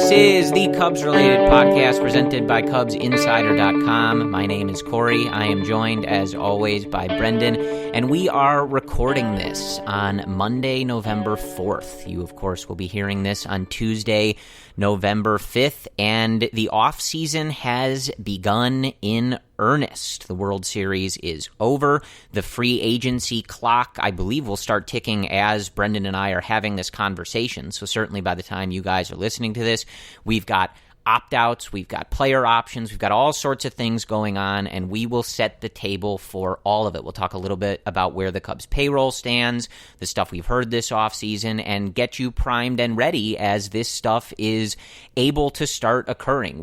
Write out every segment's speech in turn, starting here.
This is the Cubs-related podcast presented by CubsInsider.com. My name is Corey. I am joined, as always, by Brendan, and we are recording this on Monday, November 4th. You, of course, will be hearing this on Tuesday, November 5th, and the offseason has begun in earnest. The World Series is over. The free agency clock, I believe, will start ticking as Brendan and I are having this conversation. So certainly by the time you guys are listening to this, we've got opt-outs, we've got player options, we've got all sorts of things going on, and we will set the table for all of it. We'll talk a little bit about where the Cubs payroll stands, the stuff we've heard this offseason, and get you primed and ready as this stuff is able to start occurring.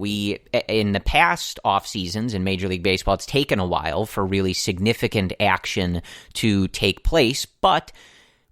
In the past offseasons in Major League Baseball, it's taken a while for really significant action to take place, but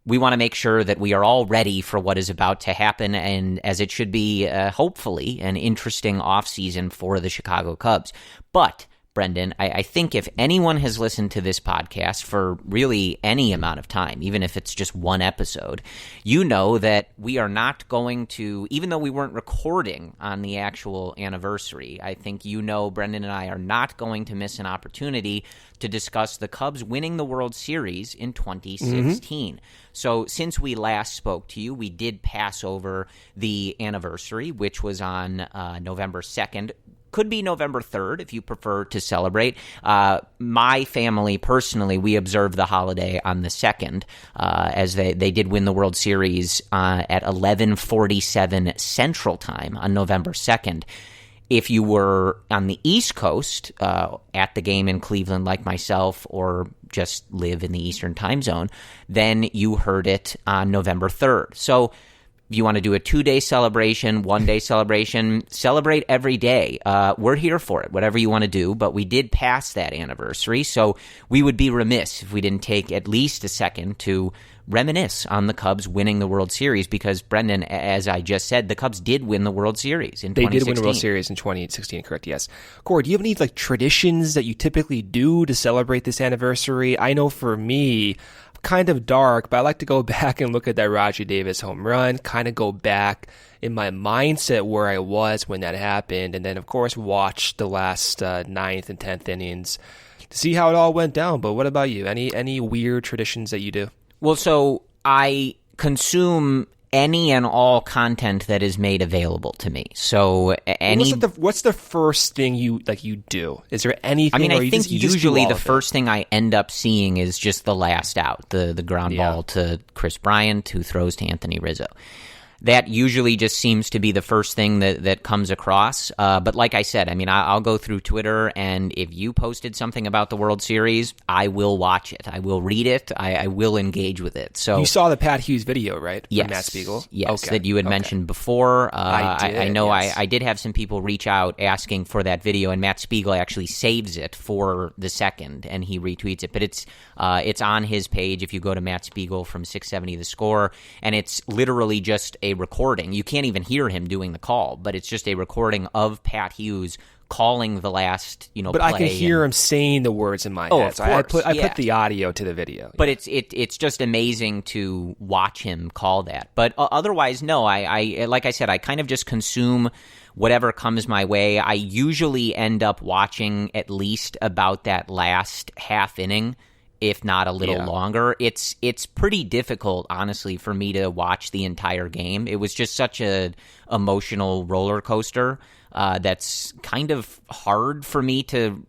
we want to make sure that we are all ready for what is about to happen, and as it should be, hopefully, an interesting offseason for the Chicago Cubs. But, Brendan, I think if anyone has listened to this podcast for really any amount of time, even if it's just one episode, you know that we are not going to, even though we weren't recording on the actual anniversary, I think you know Brendan and I are not going to miss an opportunity to discuss the Cubs winning the World Series in 2016. So since we last spoke to you, we did pass over the anniversary, which was on November 2nd. Could be November 3rd if you prefer to celebrate. My family, personally, we observed the holiday on the 2nd as they did win the World Series at 11:47 Central Time on November 2nd. If you were on the East Coast at the game in Cleveland like myself, or just live in the Eastern time zone, then you heard it on November 3rd. So if you want to do a 2-day celebration, 1-day celebration, celebrate every day. We're here for it, whatever you want to do, but we did pass that anniversary, so we would be remiss if we didn't take at least a second to reminisce on the Cubs winning the World Series, because, Brendan, as I just said, the Cubs did win the World Series in 2016. They did win the World Series in 2016, correct, yes. Corey, do you have any traditions that you typically do to celebrate this anniversary? I know for me, kind of dark, but I like to go back and look at that Roger Davis home run, kind of go back in my mindset where I was when that happened, and then, of course, watch the last 9th and 10th innings to see how it all went down. But what about you? Any weird traditions that you do? Well, so I consume any and all content that is made available to me. So what's the first thing you do? Is there anything? I think usually the first thing I end up seeing is just the last out, the ground ball to Chris Bryant, who throws to Anthony Rizzo. That usually just seems to be the first thing that comes across. But like I said, I'll go through Twitter, and if you posted something about the World Series, I will watch it. I will read it. I will engage with it. So you saw the Pat Hughes video, right? Yes. From Matt Spiegel? Yes, that you had mentioned before. I know yes. I did have some people reach out asking for that video, and Matt Spiegel actually saves it for the 2nd, and he retweets it. But it's on his page if you go to Matt Spiegel from 670 The Score, and it's literally just a recording. You can't even hear him doing the call, but it's just a recording of Pat Hughes calling the last, but play. I can hear him saying the words in my head. Of course, I put the audio to the video. But it's just amazing to watch him call that. But otherwise, no. I like I said, I kind of just consume whatever comes my way. I usually end up watching at least about that last half inning, if not a little longer. It's pretty difficult, honestly, for me to watch the entire game. It was just such a emotional roller coaster that's kind of hard for me to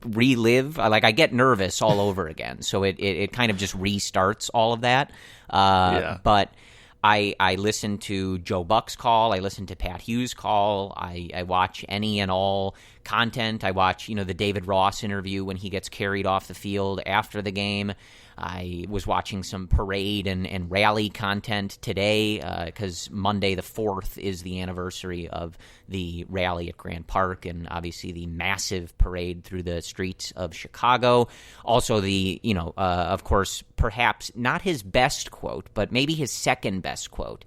relive. I get nervous all over again, so it kind of just restarts all of that. But I listen to Joe Buck's call. I listen to Pat Hughes' call. I watch any and all content. I watch, the David Ross interview when he gets carried off the field after the game. I was watching some parade and rally content today because Monday the 4th is the anniversary of the rally at Grant Park and obviously the massive parade through the streets of Chicago. Also the, of course, perhaps not his best quote, but maybe his second best quote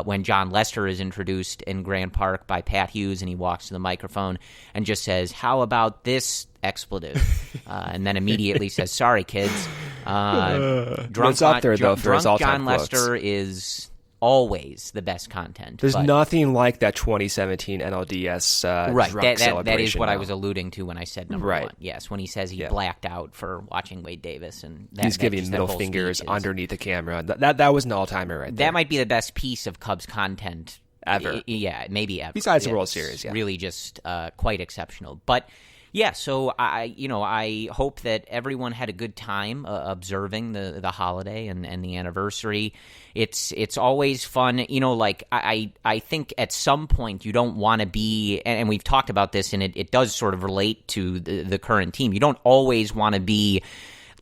when John Lester is introduced in Grant Park by Pat Hughes and he walks to the microphone and just says, "How about this expletive?" And then immediately says, "Sorry, kids." Drunk up there, though, for his all-time John quotes. Lester is always the best content. There's nothing like that 2017 NLDS right. drunk celebration. That is what now. I was alluding to when I said number one. Yes, when he says he blacked out for watching Wade Davis. And he's giving middle fingers underneath the camera. That was an all-timer right there. That might be the best piece of Cubs content ever. Yeah, maybe ever. Besides the World Series, really just quite exceptional. But yeah, so I hope that everyone had a good time observing the holiday and the anniversary. It's always fun, like I think at some point you don't want to be, and we've talked about this, and it does sort of relate to the current team. You don't always want to be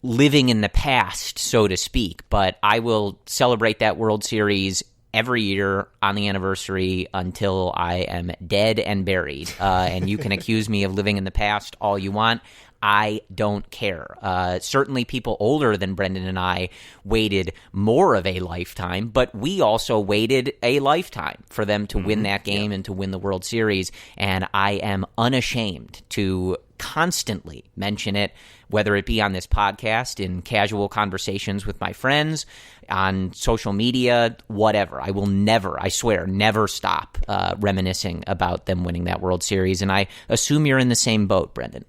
living in the past, so to speak, but I will celebrate that World Series every year on the anniversary until I am dead and buried. And you can accuse me of living in the past all you want. I don't care. Certainly people older than Brendan and I waited more of a lifetime, but we also waited a lifetime for them to win that game and to win the World Series. And I am unashamed to constantly mention it, whether it be on this podcast, in casual conversations with my friends, on social media, whatever. I will never, I swear, never stop reminiscing about them winning that World Series. And I assume you're in the same boat, Brendan.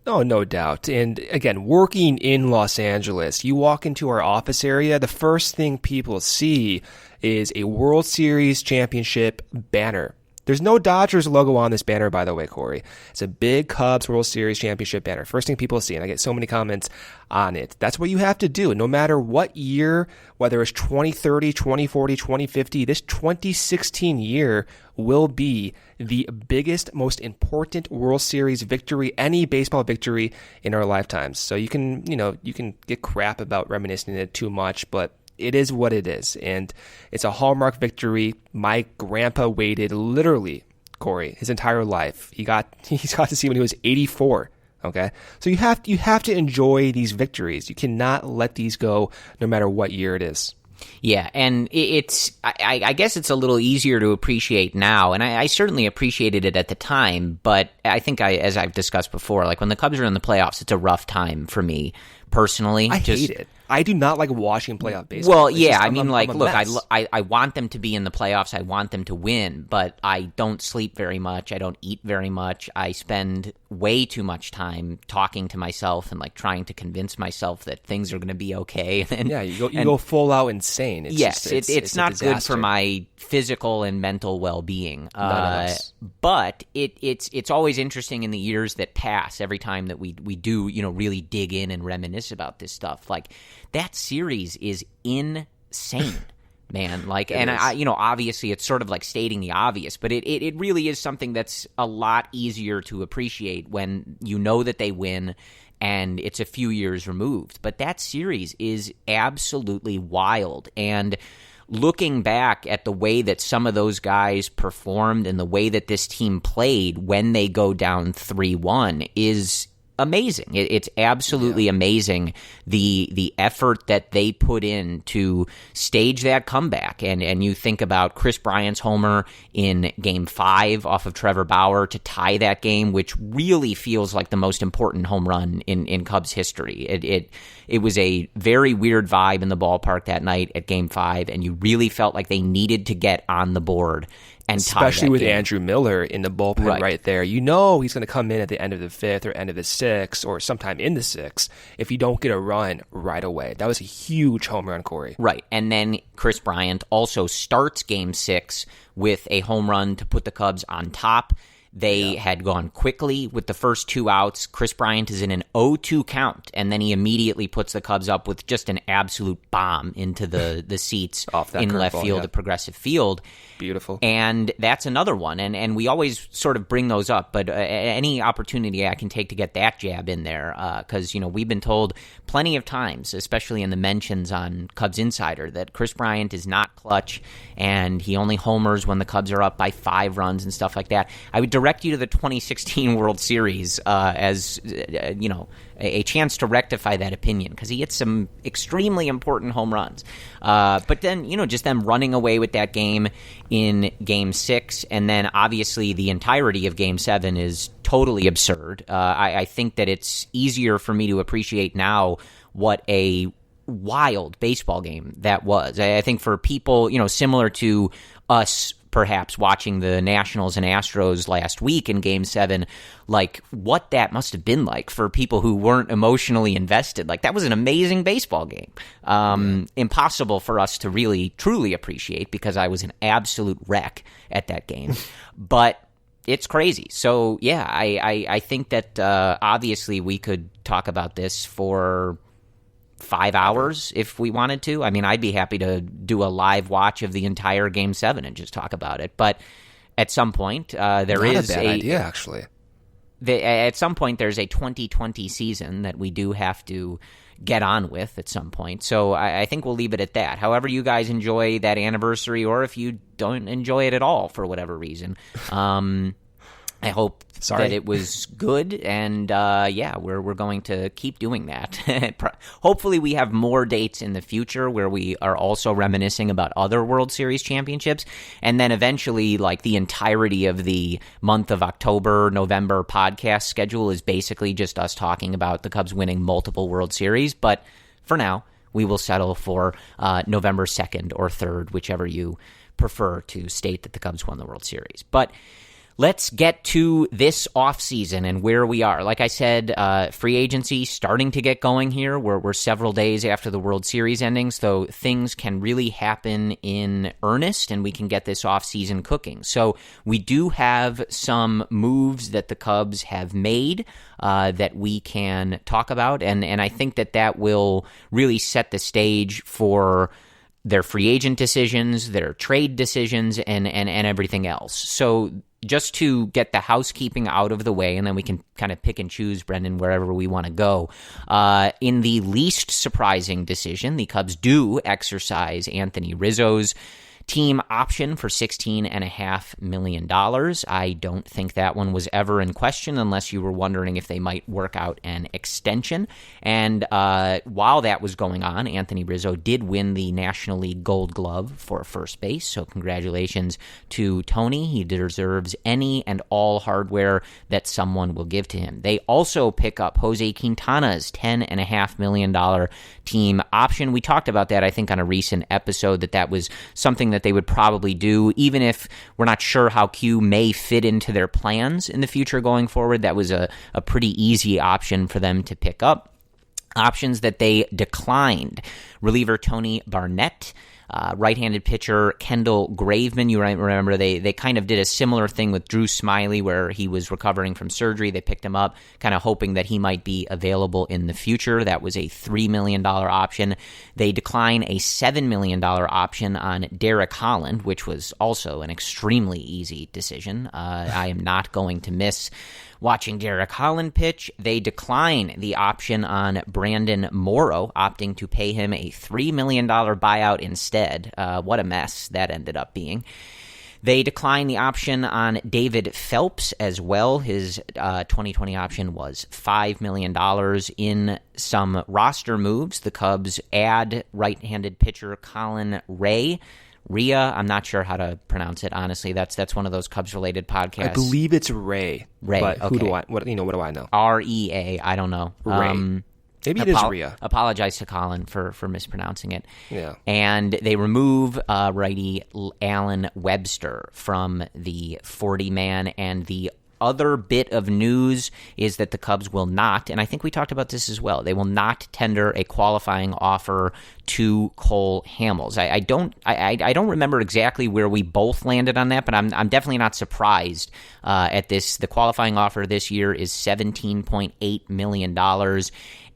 Oh, no doubt. And again, working in Los Angeles, you walk into our office area, the first thing people see is a World Series championship banner. There's no Dodgers logo on this banner, by the way, Corey. It's a big Cubs World Series championship banner. First thing people see, and I get so many comments on it. That's what you have to do. No matter what year, whether it's 2030, 2040, 2050, this 2016 year will be the biggest, most important World Series victory, any baseball victory in our lifetimes. So you can get crap about reminiscing it too much, but it is what it is, and it's a hallmark victory. My grandpa waited literally, Corey, his entire life. He's got to see when he was 84. Okay, so you have to enjoy these victories. You cannot let these go, no matter what year it is. Yeah, and I guess it's a little easier to appreciate now, and I certainly appreciated it at the time, but I think as I've discussed before, like when the Cubs are in the playoffs, it's a rough time for me personally. I hate it. I do not like watching playoff baseball. Well, yeah, I mean, like, look, I want them to be in the playoffs. I want them to win, but I don't sleep very much. I don't eat very much. I spend way too much time talking to myself and like trying to convince myself that things are going to be okay. And, yeah, you go full out insane. It's not good for my physical and mental well-being. But it's always interesting in the years that pass. Every time that we do really dig in and reminisce about this stuff, like. That series is insane, man. Like, and obviously it's sort of like stating the obvious, but it really is something that's a lot easier to appreciate when you know that they win and it's a few years removed. But that series is absolutely wild. And looking back at the way that some of those guys performed and the way that this team played when they go down 3-1 is amazing. It's absolutely amazing the effort that they put in to stage that comeback. And you think about Chris Bryant's homer in Game 5 off of Trevor Bauer to tie that game, which really feels like the most important home run in Cubs history. It was a very weird vibe in the ballpark that night at Game 5, and you really felt like they needed to get on the board. Especially with game. Andrew Miller in the bullpen right there. You know he's going to come in at the end of the 5th or end of the 6th or sometime in the 6th if you don't get a run right away. That was a huge home run, Corey. Right. And then Chris Bryant also starts Game 6 with a home run to put the Cubs on top. They had gone quickly with the first 2 outs. Chris Bryant is in an 0-2 count, and then he immediately puts the Cubs up with just an absolute bomb into the seats in left field at Progressive Field. Beautiful. And that's another one, and we always sort of bring those up, but any opportunity I can take to get that jab in there, because we've been told plenty of times, especially in the mentions on Cubs Insider, that Chris Bryant is not clutch, and he only homers when the Cubs are up by 5 runs and stuff like that. I would direct you to the 2016 World Series as a chance to rectify that opinion, because he hit some extremely important home runs. But then, just them running away with that game in Game 6, and then obviously the entirety of Game 7 is totally absurd. I think that it's easier for me to appreciate now what a wild baseball game that was. I think for people, similar to us perhaps watching the Nationals and Astros last week in Game 7, like what that must have been like for people who weren't emotionally invested. Like that was an amazing baseball game. Impossible for us to really, truly appreciate because I was an absolute wreck at that game. But it's crazy. So, yeah, I think that obviously we could talk about this for 5 hours if we wanted to. I mean, I'd be happy to do a live watch of the entire Game 7 and just talk about it. But at some point, there is a bad idea, actually. At some point, there's a 2020 season that we do have to get on with at some point. So I think we'll leave it at that. However you guys enjoy that anniversary, or if you don't enjoy it at all for whatever reason, I hope that it was good, and we're going to keep doing that. Hopefully we have more dates in the future where we are also reminiscing about other World Series championships, and then eventually like the entirety of the month of October, November podcast schedule is basically just us talking about the Cubs winning multiple World Series, but for now, we will settle for November 2nd or 3rd, whichever you prefer to state that the Cubs won the World Series. But let's get to this offseason and where we are. Like I said, free agency starting to get going here. We're several days after the World Series ending, so things can really happen in earnest, and we can get this offseason cooking. So we do have some moves that the Cubs have made that we can talk about, and I think that will really set the stage for their free agent decisions, their trade decisions, and everything else. So just to get the housekeeping out of the way, and then we can kind of pick and choose, Brendan, wherever we want to go. In the least surprising decision, the Cubs do exercise Anthony Rizzo's team option for $16.5 million. I don't think that one was ever in question unless you were wondering if they might work out an extension. And while that was going on, Anthony Rizzo did win the National League Gold Glove for first base. So congratulations to Tony. He deserves any and all hardware that someone will give to him. They also pick up Jose Quintana's $10.5 million team option. We talked about that, I think, on a recent episode, that was something that they would probably do, even if we're not sure how Q may fit into their plans in the future going forward. That was a pretty easy option for them to pick up. Options that they declined: reliever Tony Barnett, right-handed pitcher Kendall Graveman. You remember they kind of did a similar thing with Drew Smyly, where he was recovering from surgery. They picked him up, kind of hoping that he might be available in the future. That was a $3 million option. They decline a $7 million option on Derek Holland, which was also an extremely easy decision. I am not going to miss watching Derek Holland pitch. They decline the option on Brandon Morrow, opting to pay him a $3 million buyout instead. What a mess that ended up being. They decline the option on David Phelps as well. His 2020 option was $5 million. In some roster moves, the Cubs add right-handed pitcher Colin Rea, I'm not sure how to pronounce it, honestly. That's one of those Cubs-related podcasts. I believe it's Ray. But okay. What do I know? Rea, I don't know. Ray. Maybe it is Rea. Apologize to Colin for mispronouncing it. Yeah. And they remove righty Alan Webster from the 40-man, and the other bit of news is that the Cubs will not, and I think we talked about this as well, they will not tender a qualifying offer to Cole Hamels. I don't remember exactly where we both landed on that, but I'm definitely not surprised at this. The qualifying offer this year is $17.8 million.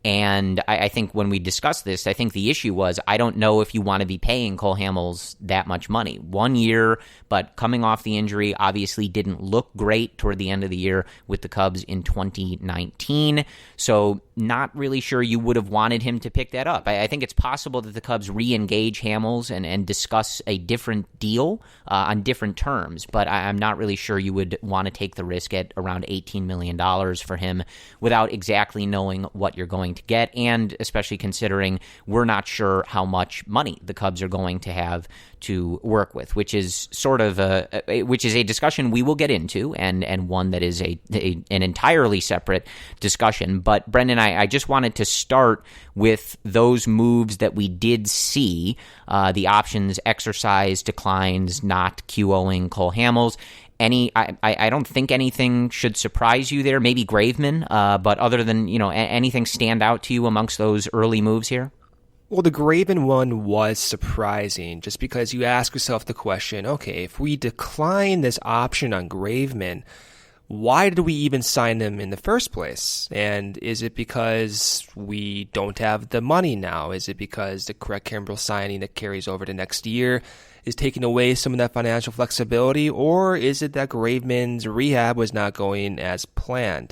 And I think when we discussed this, I think the issue was, I don't know if you want to be paying Cole Hamels that much money. 1 year, but coming off the injury, obviously didn't look great toward the end of the year with the Cubs in 2019. So not really sure you would have wanted him to pick that up. I think it's possible that the Cubs re-engage Hamels and discuss a different deal on different terms, but I'm not really sure you would want to take the risk at around $18 million for him without exactly knowing what you're going to get, and especially considering we're not sure how much money the Cubs are going to have to work with, which is sort of a discussion we will get into, and one that is an entirely separate discussion. But Brendan, I just wanted to start with those moves that we did see, the options exercise declines, not QOing Cole Hamels. I don't think anything should surprise you there. Maybe Graveman, but other than, anything stand out to you amongst those early moves here? Well, the Graveman one was surprising just because you ask yourself the question, okay, if we decline this option on Graveman, why did we even sign him in the first place? And is it because we don't have the money now? Is it because the Craig Kimbrell signing that carries over to next year is taking away some of that financial flexibility? Or is it that Graveman's rehab was not going as planned?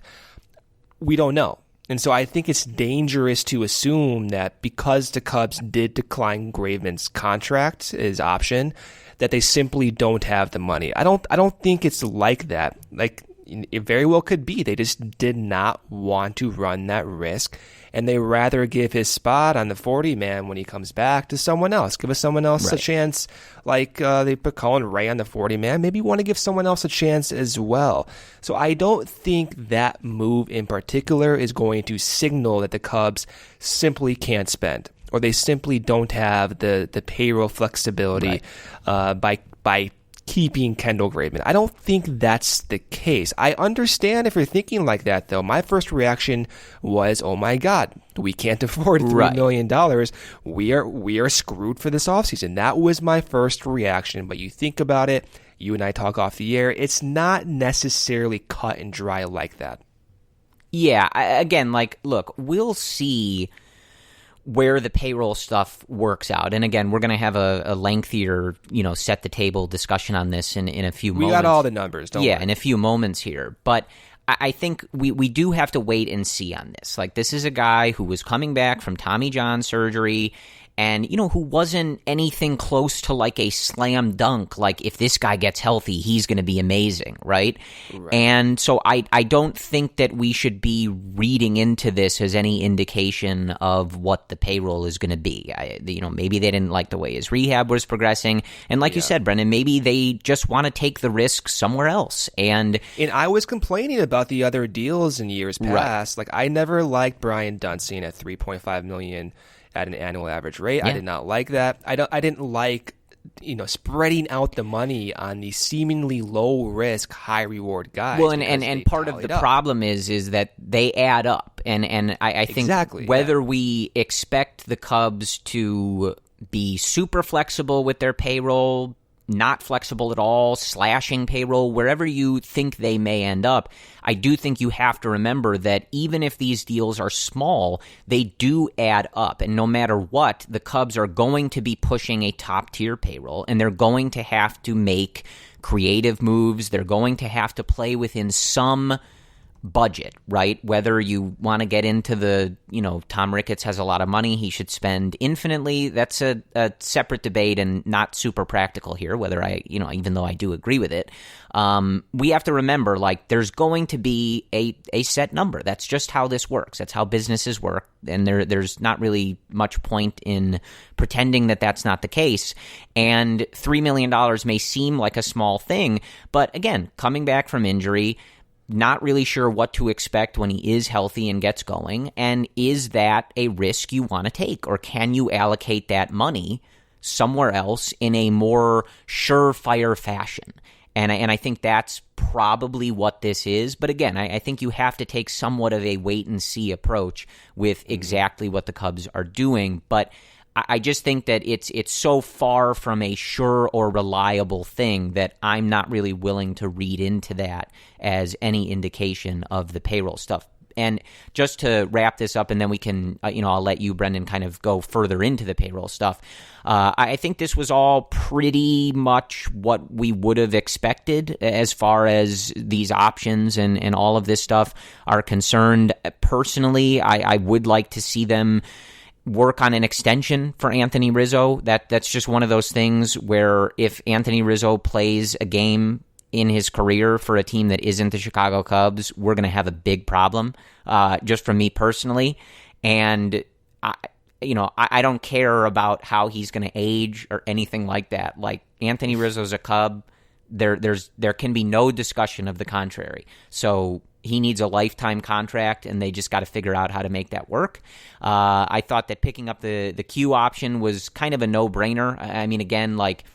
We don't know. And so I think it's dangerous to assume that because the Cubs did decline Graveman's contract, his option, that they simply don't have the money. I don't think it's like that. Like, it very well could be. They just did not want to run that risk, and they rather give his spot on the 40-man when he comes back to someone else. Give us someone else a chance, like they put Colin Ray on the 40-man. Maybe you want to give someone else a chance as well. So I don't think that move in particular is going to signal that the Cubs simply can't spend, or they simply don't have the payroll flexibility by keeping Kendall Graveman. I don't think that's the case. I understand if you're thinking like that, though. My first reaction was, oh my God, we can't afford $3 million. We are screwed for this offseason. That was my first reaction. But you think about it, you and I talk off the air, it's not necessarily cut and dry like that. Yeah, again, look, we'll see where the payroll stuff works out. And again, we're going to have a lengthier, set the table discussion on this in a few moments. We got all the numbers, don't we? Yeah, in a few moments here. But I think we do have to wait and see on this. Like, this is a guy who was coming back from Tommy John surgery and, who wasn't anything close to like a slam dunk. Like, if this guy gets healthy, he's going to be amazing, right? And so I don't think that we should be reading into this as any indication of what the payroll is going to be. Maybe they didn't like the way his rehab was progressing. And like you said, Brendan, maybe they just want to take the risk somewhere else. And I was complaining about the other deals in years past. Like, I never liked Bryant Dunsing at $3.5 million at an annual average rate. I did not like that. I didn't like, spreading out the money on these seemingly low risk, high reward guys. Well, and part of the problem is that they add up. And I think whether we expect the Cubs to be super flexible with their payroll, not flexible at all, slashing payroll, wherever you think they may end up, I do think you have to remember that even if these deals are small, they do add up. And no matter what, the Cubs are going to be pushing a top-tier payroll, and they're going to have to make creative moves. They're going to have to play within some budget, right? Whether you want to get into the, Tom Ricketts has a lot of money, he should spend infinitely. That's a separate debate and not super practical here, whether even though I do agree with it. We have to remember, there's going to be a set number. That's just how this works. That's how businesses work. And there's not really much point in pretending that that's not the case. And $3 million may seem like a small thing, but again, coming back from injury, not really sure what to expect when he is healthy and gets going. And is that a risk you want to take? Or can you allocate that money somewhere else in a more surefire fashion? And I think that's probably what this is. But again, I think you have to take somewhat of a wait-and-see approach with exactly what the Cubs are doing. But I just think that it's so far from a sure or reliable thing that I'm not really willing to read into that as any indication of the payroll stuff. And just to wrap this up, and then we can, I'll let you, Brendan, kind of go further into the payroll stuff. I think this was all pretty much what we would have expected as far as these options and all of this stuff are concerned. Personally, I would like to see them work on an extension for Anthony Rizzo. That's just one of those things where if Anthony Rizzo plays a game in his career for a team that isn't the Chicago Cubs, we're going to have a big problem, just from me personally. And I don't care about how he's going to age or anything like that. Like, Anthony Rizzo's a Cub. There can be no discussion of the contrary. So he needs a lifetime contract, and they just got to figure out how to make that work. I thought that picking up the Q option was kind of a no-brainer. I mean, again, like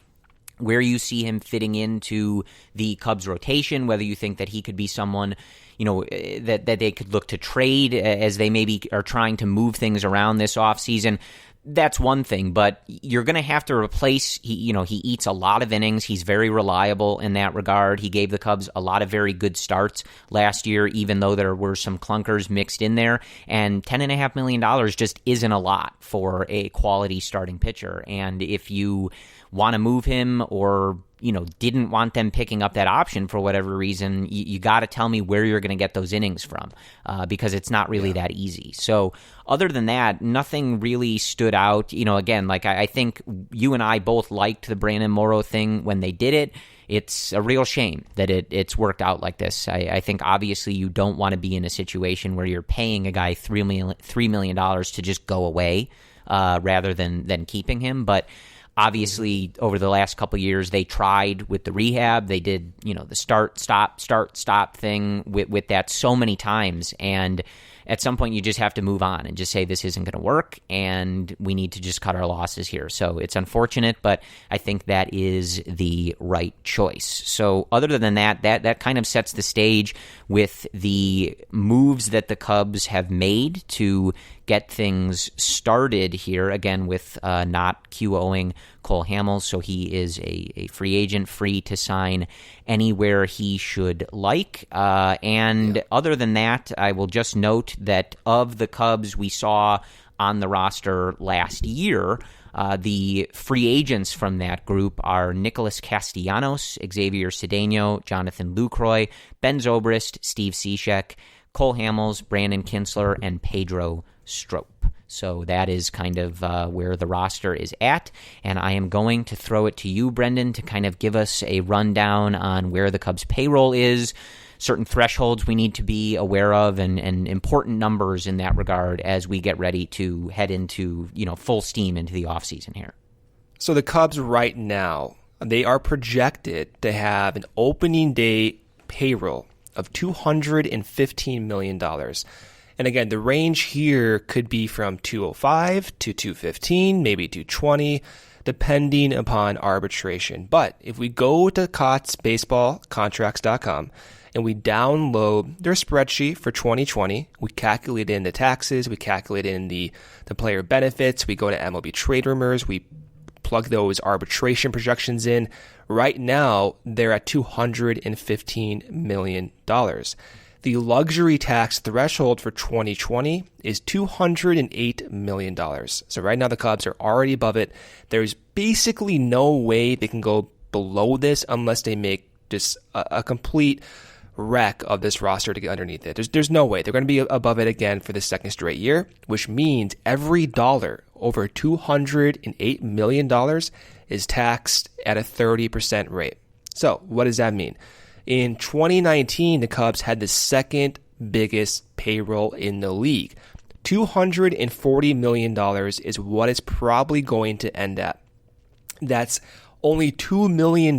where you see him fitting into the Cubs rotation, whether you think that he could be someone, that they could look to trade as they maybe are trying to move things around this offseason. That's one thing, but you're going to have to replace, he eats a lot of innings. He's very reliable in that regard. He gave the Cubs a lot of very good starts last year, even though there were some clunkers mixed in there. And $10.5 million just isn't a lot for a quality starting pitcher. And if you want to move him or didn't want them picking up that option for whatever reason, you got to tell me where you're going to get those innings from, because it's not really that easy. So other than that, nothing really stood out. Again, like I think you and I both liked the Brandon Morrow thing when they did it. It's a real shame that it's worked out like this. I think obviously you don't want to be in a situation where you're paying a guy $3 million to just go away rather than keeping him. But obviously, over the last couple of years, they tried with the rehab. They did, the start, stop thing with that so many times. And at some point, you just have to move on and just say this isn't going to work, and we need to just cut our losses here. So it's unfortunate, but I think that is the right choice. So other than that kind of sets the stage with the moves that the Cubs have made to get things started here, again, with not QOing Cole Hamels, so he is a free agent, free to sign anywhere he should like. Other than that, I will just note that of the Cubs we saw on the roster last year, the free agents from that group are Nicholas Castellanos, Xavier Cedeno, Jonathan Lucroy, Ben Zobrist, Steve Cishek, Cole Hamels, Brandon Kinsler, and Pedro Strop. So that is kind of where the roster is at, and I am going to throw it to you, Brendan, to kind of give us a rundown on where the Cubs payroll is, certain thresholds we need to be aware of, and important numbers in that regard as we get ready to head into full steam into the offseason here. So the Cubs right now, they are projected to have an opening day payroll of $215 million. And again, the range here could be from 205 to 215, maybe 220, depending upon arbitration. But if we go to CottsBaseballContracts.com and we download their spreadsheet for 2020, we calculate in the taxes, we calculate in the player benefits, we go to MLB trade rumors, we plug those arbitration projections in. Right now, they're at $215 million. The luxury tax threshold for 2020 is $208 million. So right now the Cubs are already above it. There's basically no way they can go below this unless they make just a complete wreck of this roster to get underneath it. There's no way. They're going to be above it again for the second straight year, which means every dollar over $208 million is taxed at a 30% rate. So what does that mean? In 2019, the Cubs had the second biggest payroll in the league. $240 million is what it's probably going to end at. That's only $2 million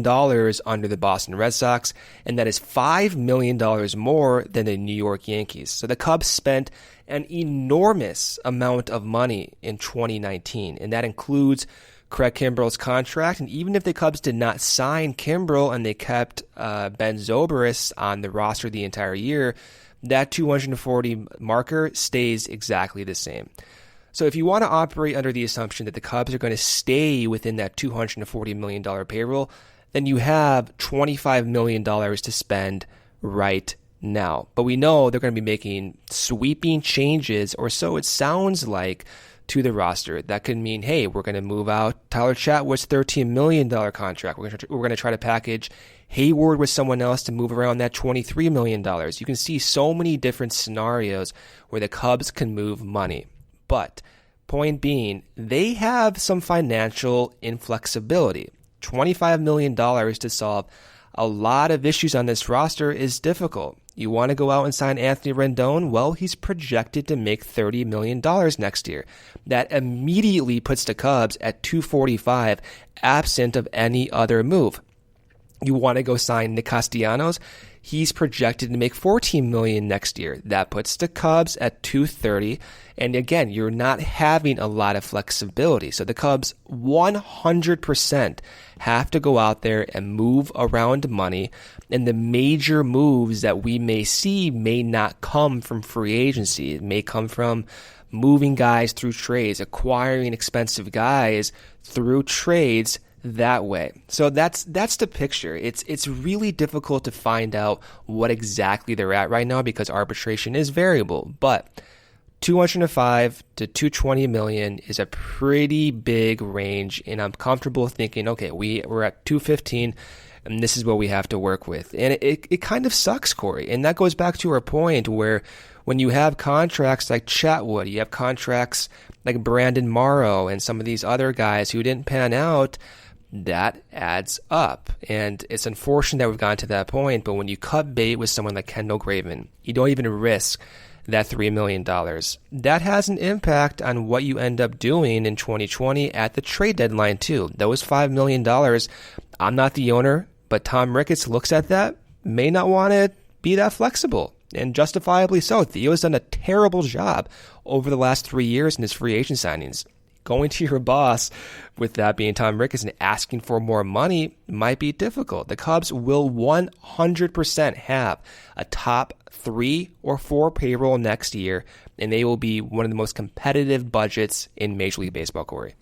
under the Boston Red Sox, and that is $5 million more than the New York Yankees. So the Cubs spent an enormous amount of money in 2019, and that includes Craig Kimbrell's contract. And even if the Cubs did not sign Kimbrell and they kept Ben Zobrist on the roster the entire year, that 240 marker stays exactly the same. So if you want to operate under the assumption that the Cubs are going to stay within that $240 million payroll, then you have $25 million to spend right now. But we know they're going to be making sweeping changes, or so it sounds like, to the roster. That could mean, hey, we're going to move out Tyler Chatwood's $13 million contract. We're going to try to package Hayward with someone else to move around that $23 million. You can see so many different scenarios where the Cubs can move money. But point being, they have some financial inflexibility. $25 million to solve a lot of issues on this roster is difficult. You want to go out and sign Anthony Rendon? Well, he's projected to make $30 million next year. That immediately puts the Cubs at $245, absent of any other move. You want to go sign Nick Castellanos? He's projected to make $14 million next year. That puts the Cubs at $230. And again, you're not having a lot of flexibility. So the Cubs 100% have to go out there and move around money. And the major moves that we may see may not come from free agency. It may come from moving guys through trades, acquiring expensive guys through trades that way. So that's the picture. It's really difficult to find out what exactly they're at right now because arbitration is variable. But 205 to 220 million is a pretty big range, and I'm comfortable thinking, okay, we're at 215, and this is what we have to work with. And it kind of sucks, Corey. And that goes back to our point where when you have contracts like Chatwood, you have contracts like Brandon Morrow and some of these other guys who didn't pan out, that adds up. And it's unfortunate that we've gotten to that point, but when you cut bait with someone like Kendall Graveman, you don't even risk that $3 million. That has an impact on what you end up doing in 2020 at the trade deadline too. Those $5 million, I'm not the owner, but Tom Ricketts looks at that, may not want to be that flexible, and justifiably so. Theo's done a terrible job over the last 3 years in his free agent signings. Going to your boss, with that being Tom Ricketts, and asking for more money might be difficult. The Cubs will 100% have a top 3 or 4 payroll next year, and they will be one of the most competitive budgets in Major League Baseball, Corey.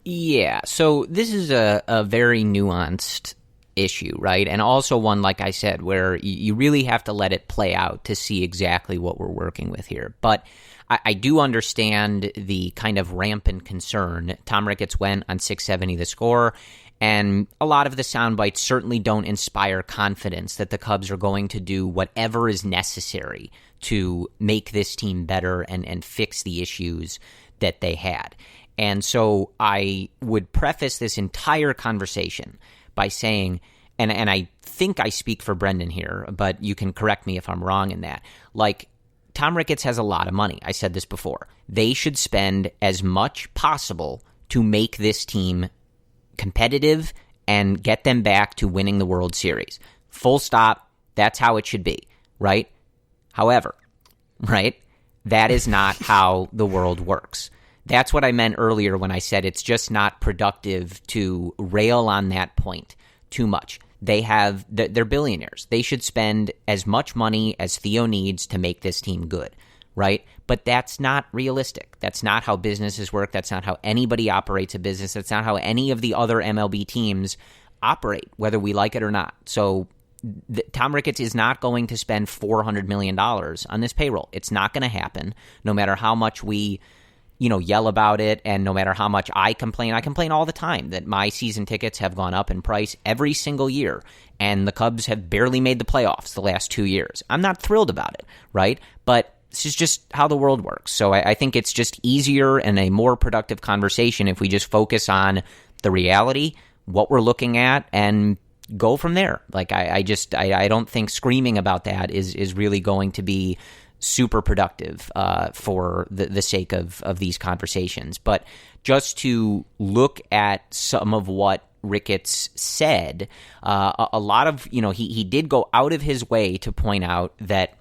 Yeah, so this is a very nuanced issue, right? And also one, like I said, where you really have to let it play out to see exactly what we're working with here. But I do understand the kind of rampant concern. Tom Ricketts went on 670 The Score, and a lot of the sound bites certainly don't inspire confidence that the Cubs are going to do whatever is necessary to make this team better and fix the issues that they had. And so I would preface this entire conversation by saying, and I think I speak for Brendan here, but you can correct me if I'm wrong in that, like, Tom Ricketts has a lot of money. I said this before. They should spend as much possible to make this team competitive and get them back to winning the World Series. Full stop. That's how it should be, right? However, right, that is not how the world works. That's what I meant earlier when I said it's just not productive to rail on that point too much. They're billionaires. They should spend as much money as Theo needs to make this team good, right? But that's not realistic. That's not how businesses work. That's not how anybody operates a business. That's not how any of the other MLB teams operate, whether we like it or not. So Tom Ricketts is not going to spend $400 million on this payroll. It's not going to happen, no matter how much we yell about it, and no matter how much I complain all the time that my season tickets have gone up in price every single year, and the Cubs have barely made the playoffs the last 2 years. I'm not thrilled about it, right? But this is just how the world works. So I think it's just easier and a more productive conversation if we just focus on the reality, what we're looking at, and go from there. Like I don't think screaming about that is really going to be super productive for the sake of these conversations. But just to look at some of what Ricketts said, a lot of, he did go out of his way to point out that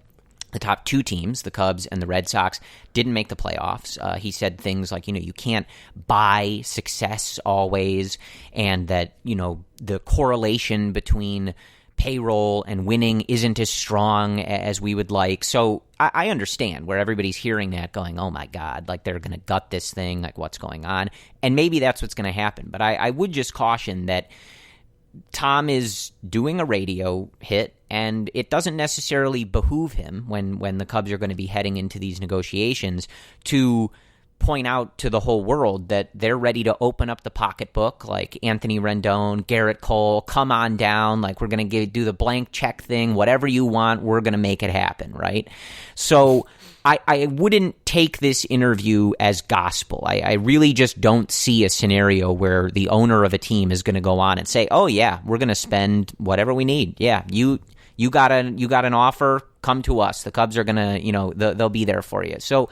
the top two teams, the Cubs and the Red Sox, didn't make the playoffs. He said things like, you can't buy success always, and that, the correlation between payroll and winning isn't as strong as we would like. So I understand where everybody's hearing that going, oh my God, like they're going to gut this thing, like what's going on? And maybe that's what's going to happen. But I would just caution that Tom is doing a radio hit, and it doesn't necessarily behoove him when the Cubs are going to be heading into these negotiations to point out to the whole world that they're ready to open up the pocketbook, like Anthony Rendon, Garrett Cole, come on down, like we're going to do the blank check thing, whatever you want, we're going to make it happen, right? So I wouldn't take this interview as gospel. I really just don't see a scenario where the owner of a team is going to go on and say, oh yeah, we're going to spend whatever we need. Yeah, you got an offer, come to us. The Cubs are going to, they'll be there for you. So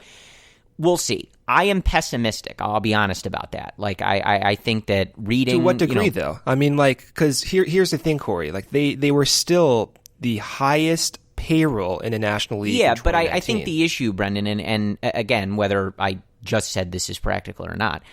we'll see. I am pessimistic. I'll be honest about that. Like, I think that reading... To what degree, though? I mean, like, because here's the thing, Corey. Like, they were still the highest payroll in the National League. Yeah, but I think the issue, Brendan, and again, whether I just said this is practical or not,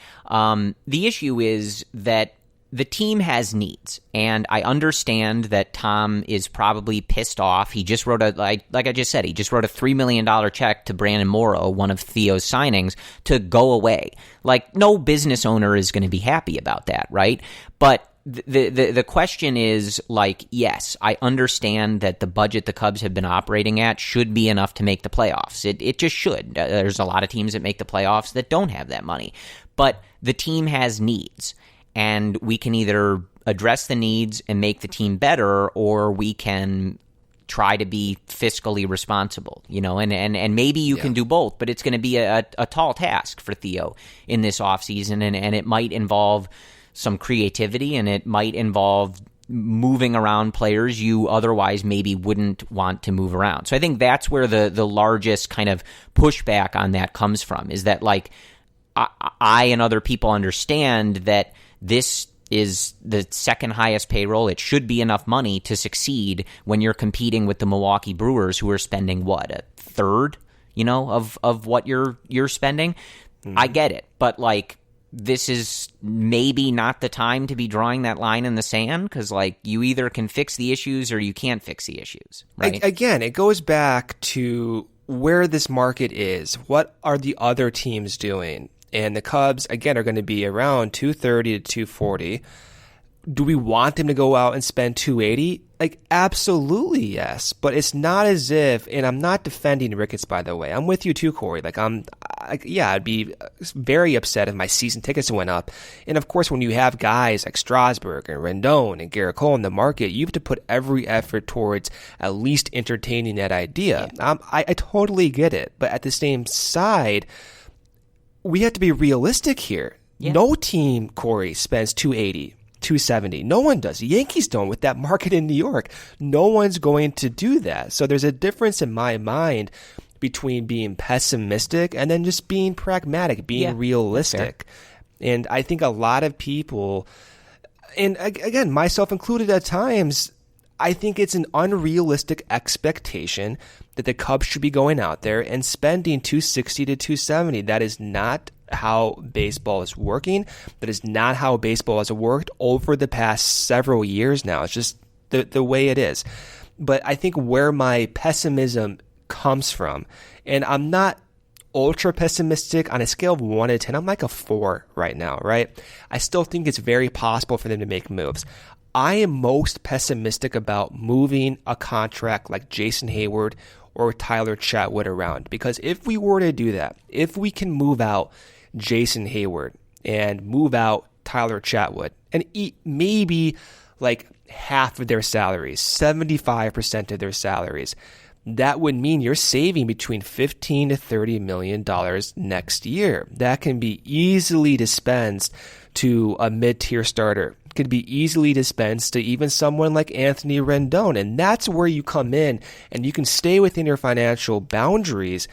the issue is that the team has needs, and I understand that Tom is probably pissed off. He just wrote like I just said, he just wrote a $3 million check to Brandon Morrow, one of Theo's signings, to go away. Like, no business owner is going to be happy about that, right? But the question is, like, yes, I understand that the budget the Cubs have been operating at should be enough to make the playoffs. It just should. There's a lot of teams that make the playoffs that don't have that money. But the team has needs, and we can either address the needs and make the team better, or we can try to be fiscally responsible, and maybe you can do both, but it's going to be a tall task for Theo in this offseason, and it might involve some creativity, and it might involve moving around players you otherwise maybe wouldn't want to move around. So I think that's where the largest kind of pushback on that comes from, is that, like, I and other people understand that this is the second highest payroll. It should be enough money to succeed when you're competing with the Milwaukee Brewers, who are spending a third, of what you're spending. Mm-hmm. I get it, but, like, this is maybe not the time to be drawing that line in the sand, because, like, you either can fix the issues or you can't fix the issues, right? Again, it goes back to where this market is. What are the other teams doing? And the Cubs, again, are going to be around 230 to 240. Do we want them to go out and spend 280? Like, absolutely yes. But it's not as if, and I'm not defending Ricketts, by the way. I'm with you too, Corey. Like, I'd be very upset if my season tickets went up. And of course, when you have guys like Strasburg and Rendon and Garrett Cole in the market, you have to put every effort towards at least entertaining that idea. Yeah. I totally get it. But at the same side, we have to be realistic here. Yeah. No team, Corey, spends 280. 270. No one does. The Yankees don't with that market in New York. No one's going to do that. So there's a difference in my mind between being pessimistic and then just being pragmatic, being realistic. And I think a lot of people, and again, myself included at times, I think it's an unrealistic expectation that the Cubs should be going out there and spending 260 to 270. That is not how baseball is working. That is not how baseball has worked over the past several years now. It's just the way it is. But I think where my pessimism comes from, and I'm not ultra pessimistic on a scale of 1 to 10, I'm like a 4 right now, right? I still think it's very possible for them to make moves. I am most pessimistic about moving a contract like Jason Hayward or Tyler Chatwood around, because if we were to do that, if we can move out Jason Hayward and move out Tyler Chatwood and eat maybe like half of their salaries, 75% of their salaries, that would mean you're saving between $15 to $30 million next year. That can be easily dispensed to a mid-tier starter. Could be easily dispensed to even someone like Anthony Rendon. And that's where you come in and you can stay within your financial boundaries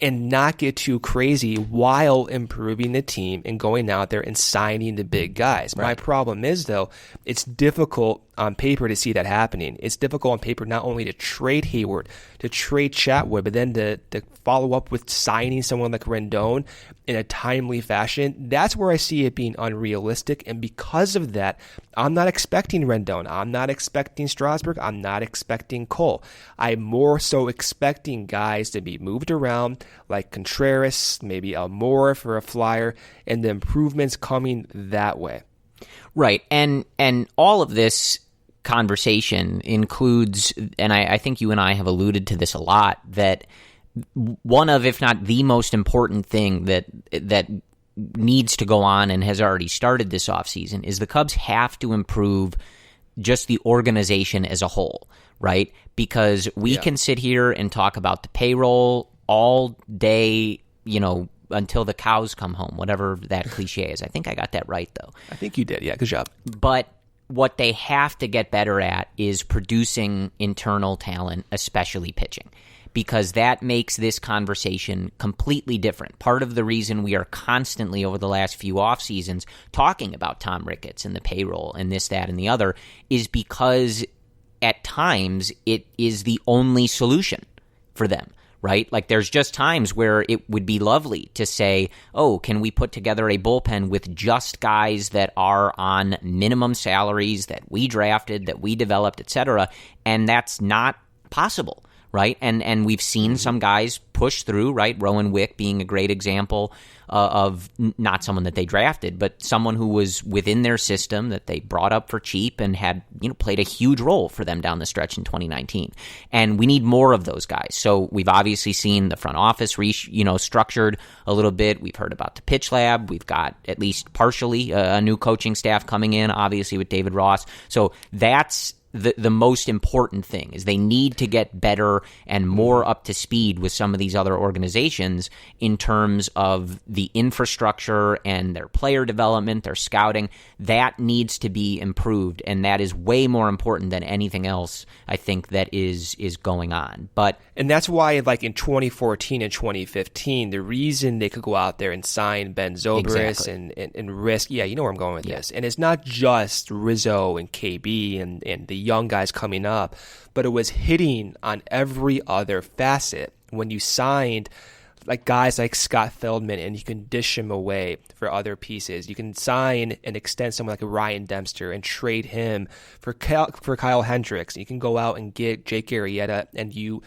and not get too crazy while improving the team and going out there and signing the big guys. Right. My problem is, though, it's difficult on paper to see that happening. It's difficult on paper not only to trade Hayward, to trade Chatwood, but then to follow up with signing someone like Rendon in a timely fashion. That's where I see it being unrealistic. And because of that, I'm not expecting Rendon. I'm not expecting Strasburg. I'm not expecting Cole. I'm more so expecting guys to be moved around like Contreras, maybe Almora for a flyer, and the improvements coming that way. Right. And all of this conversation includes, and I think you and I have alluded to this a lot, that one of, if not the most important thing that needs to go on and has already started this offseason is the Cubs have to improve just the organization as a whole, right? Because we can sit here and talk about the payroll all day, until the cows come home, whatever that cliche is. I think I got that right, though. I think you did. Yeah, good job. But what they have to get better at is producing internal talent, especially pitching, because that makes this conversation completely different. Part of the reason we are constantly over the last few off seasons talking about Tom Ricketts and the payroll and this, that, and the other is because at times it is the only solution for them. Right? Like there's just times where it would be lovely to say, oh, can we put together a bullpen with just guys that are on minimum salaries that we drafted, that we developed, et cetera, and that's not possible, right? And we've seen some guys push through, right? Rowan Wick being a great example of not someone that they drafted, but someone who was within their system that they brought up for cheap and had, played a huge role for them down the stretch in 2019. And we need more of those guys. So we've obviously seen the front office, structured a little bit. We've heard about the pitch lab. We've got at least partially a new coaching staff coming in, obviously with David Ross. So that's the most important thing, is they need to get better and more up to speed with some of these other organizations in terms of the infrastructure and their player development, their scouting. That needs to be improved, and that is way more important than anything else, I think, that is going on. And that's why, like in 2014 and 2015, the reason they could go out there and sign Ben Zobrist and risk, you know where I'm going with this. And it's not just Rizzo and KB and the young guys coming up, but it was hitting on every other facet. When you signed like guys like Scott Feldman and you can dish him away for other pieces, you can sign and extend someone like a Ryan Dempster and trade him for Kyle Hendricks. You can go out and get Jake Arrieta, and you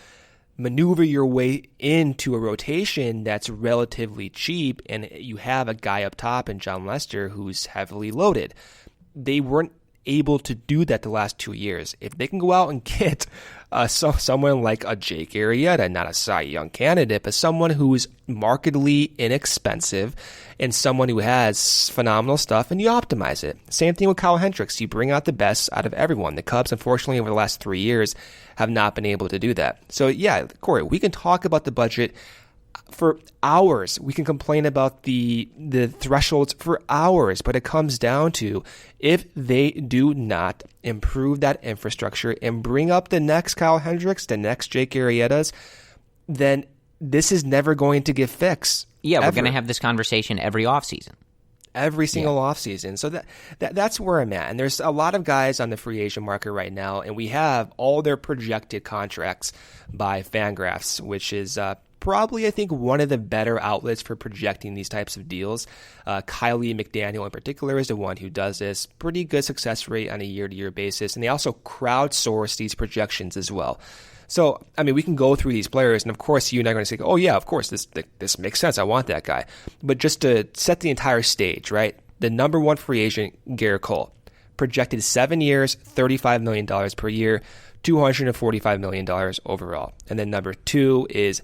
maneuver your way into a rotation that's relatively cheap, and you have a guy up top in John Lester who's heavily loaded. They weren't able to do that the last 2 years. If they can go out and get someone like a Jake Arrieta, not a Cy Young candidate, but someone who is markedly inexpensive and someone who has phenomenal stuff, and you optimize it. Same thing with Kyle Hendricks. You bring out the best out of everyone. The Cubs, unfortunately, over the last 3 years have not been able to do that. So yeah, Corey, we can talk about the budget for hours. We can complain about the thresholds for hours, but it comes down to, if they do not improve that infrastructure and bring up the next Kyle Hendricks, the next Jake Arrietas, then this is never going to get fixed. Yeah, we're going to have this conversation every offseason. Every single offseason. So that's where I'm at. And there's a lot of guys on the free agent market right now, and we have all their projected contracts by Fangraphs, which is probably, I think, one of the better outlets for projecting these types of deals. Kylie McDaniel in particular is the one who does this. Pretty good success rate on a year-to-year basis. And they also crowdsource these projections as well. So, I mean, we can go through these players, and of course, you and I are going to say, oh yeah, of course, this makes sense. I want that guy. But just to set the entire stage, right? The number one free agent, Garrett Cole, projected 7 years, $35 million per year, $245 million overall. And then number two is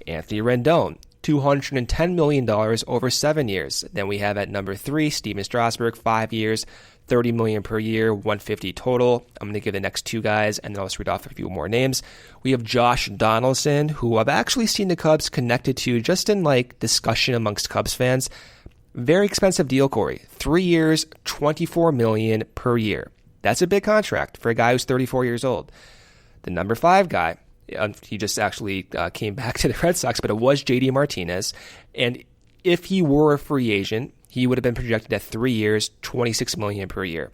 Anthony Rendon, $210 million over 7 years. Then we have at number three, Steven Strasburg, 5 years, $30 million per year, $150 total. I'm going to give the next two guys, and then I'll just read off a few more names. We have Josh Donaldson, who I've actually seen the Cubs connected to just in like discussion amongst Cubs fans. Very expensive deal, Corey. 3 years, $24 million per year. That's a big contract for a guy who's 34 years old. The number five guy, he just actually came back to the Red Sox, but it was JD Martinez. And if he were a free agent, he would have been projected at 3 years, $26 million per year.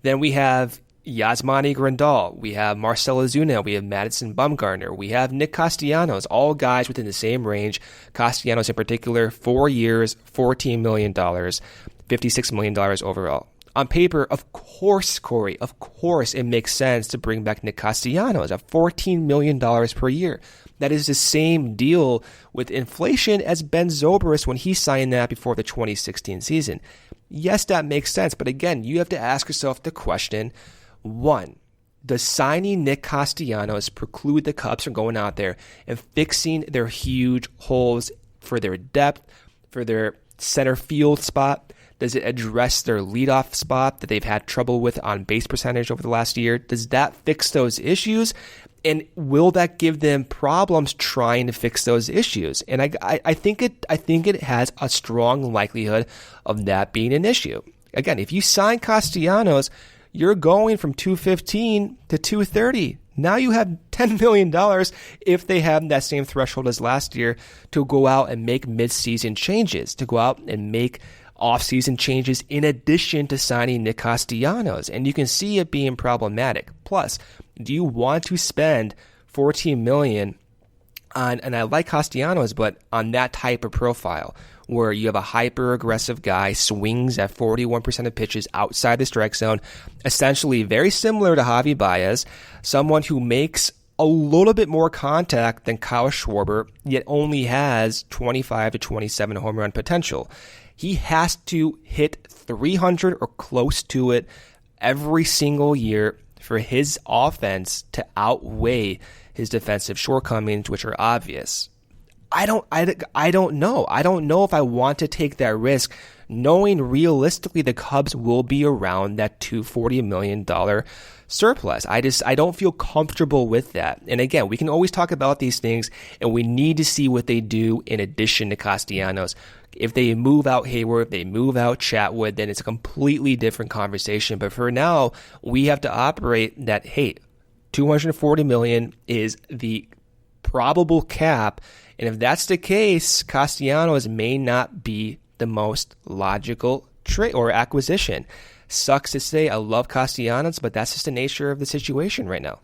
Then we have Yasmani Grandal. We have Marcell Ozuna. We have Madison Bumgarner. We have Nick Castellanos, all guys within the same range. Castellanos in particular, 4 years, $14 million, $56 million overall. On paper, of course, Corey, of course it makes sense to bring back Nick Castellanos at $14 million per year. That is the same deal with inflation as Ben Zobrist when he signed that before the 2016 season. Yes, that makes sense, but again, you have to ask yourself the question, one, does signing Nick Castellanos preclude the Cubs from going out there and fixing their huge holes for their depth, for their center field spot? Does it address their leadoff spot that they've had trouble with on base percentage over the last year? Does that fix those issues? And will that give them problems trying to fix those issues? And I think it has a strong likelihood of that being an issue. Again, if you sign Castellanos, you're going from $215 to $230. Now you have $10 million if they have that same threshold as last year to go out and make mid-season changes, to go out and make off-season changes in addition to signing Nick Castellanos. And you can see it being problematic. Plus, Do you want to spend $14 million on, and I like Castellanos, but on that type of profile where you have a hyper-aggressive guy, swings at 41% of pitches outside the strike zone, essentially very similar to Javi Baez, someone who makes a little bit more contact than Kyle Schwarber, yet only has 25 to 27 home run potential. He has to hit 300 or close to it every single year for his offense to outweigh his defensive shortcomings, which are obvious. I don't know. I don't know if I want to take that risk, knowing realistically the Cubs will be around that $240 million surplus. I don't feel comfortable with that. And again, we can always talk about these things, and we need to see what they do in addition to Castellanos. If they move out Hayward, if they move out Chatwood, then it's a completely different conversation. But for now, we have to operate that, hey, $240 million is the probable cap. And if that's the case, Castellanos may not be the most logical trade or acquisition. Sucks to say, I love Castellanos, but that's just the nature of the situation right now.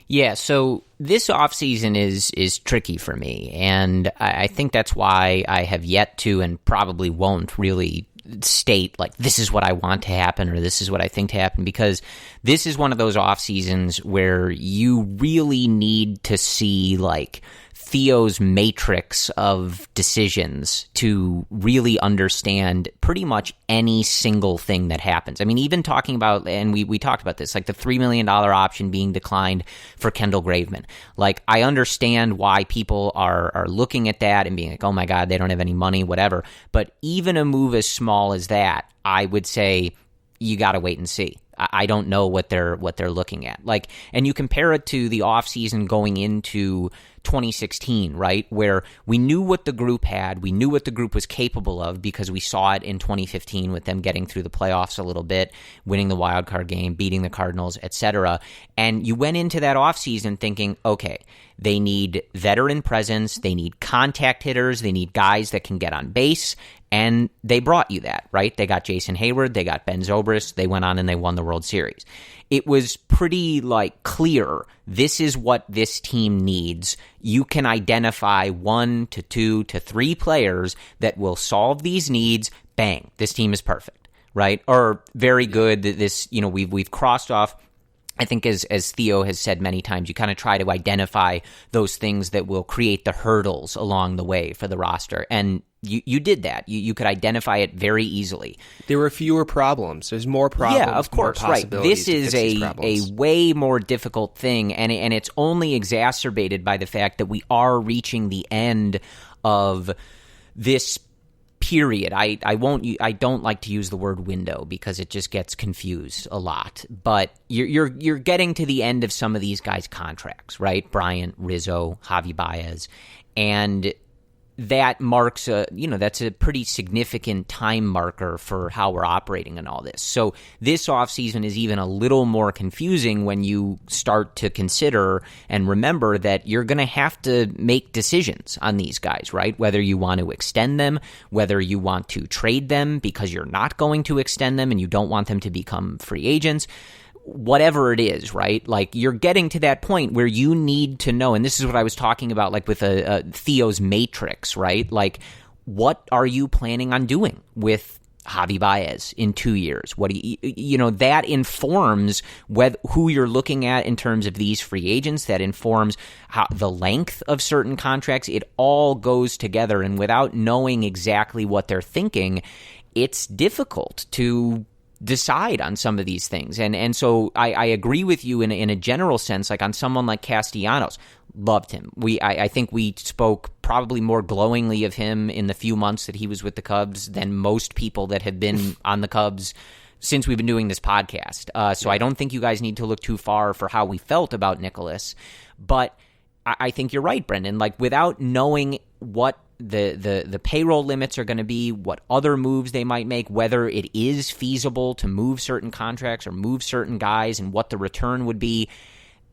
Yeah, so this offseason is tricky for me, and I think that's why I have yet to and probably won't really state, like, this is what I want to happen or this is what I think to happen, because this is one of those off seasons where you really need to see, like, Theo's matrix of decisions to really understand pretty much any single thing that happens. I mean, even talking about, and we talked about this, like the $3 million option being declined for Kendall Graveman. Like, I understand why people are looking at that and being like, oh my God, they don't have any money, whatever. But even a move as small as that, I would say you got to wait and see. I don't know what they're looking at. Like, and you compare it to the offseason going into 2016, right, where we knew what the group had, we knew what the group was capable of because we saw it in 2015 with them getting through the playoffs a little bit, winning the wild card game, beating the Cardinals, etc. And you went into that offseason thinking, okay, they need veteran presence, they need contact hitters, they need guys that can get on base, and they brought you that, right? They got Jason Hayward, they got Ben Zobrist, they went on and they won the World Series. It was pretty, like, clear, this is what this team needs. You can identify 1 to 2 to 3 players that will solve these needs. Bang, this team is perfect, right? Or very good. This, you know, we've crossed off. I think as Theo has said many times, you kind of try to identify those things that will create the hurdles along the way for the roster. And you did that. You could identify it very easily. There were fewer problems. There's more problems. Yeah, of course, right. This is a way more difficult thing, and it's only exacerbated by the fact that we are reaching the end of this period. I don't like to use the word window because it just gets confused a lot. But you're getting to the end of some of these guys' contracts, right? Bryant, Rizzo, Javi Baez, and that marks that's a pretty significant time marker for how we're operating in all this. So this offseason is even a little more confusing when you start to consider and remember that you're going to have to make decisions on these guys, right? Whether you want to extend them, whether you want to trade them because you're not going to extend them and you don't want them to become free agents. Whatever it is, right? Like, you're getting to that point where you need to know, and this is what I was talking about, like with Theo's matrix, right? Like, what are you planning on doing with Javi Baez in 2 years? What do that informs who you're looking at in terms of these free agents. That informs the length of certain contracts. It all goes together, and without knowing exactly what they're thinking, it's difficult to decide on some of these things. And so I agree with you in a general sense, like on someone like Castellanos. Loved him. I think we spoke probably more glowingly of him in the few months that he was with the Cubs than most people that have been on the Cubs since we've been doing this podcast. So I don't think you guys need to look too far for how we felt about Nicholas. But I think you're right, Brendan. Like, without knowing what the payroll limits are going to be, what other moves they might make, whether it is feasible to move certain contracts or move certain guys, and what the return would be,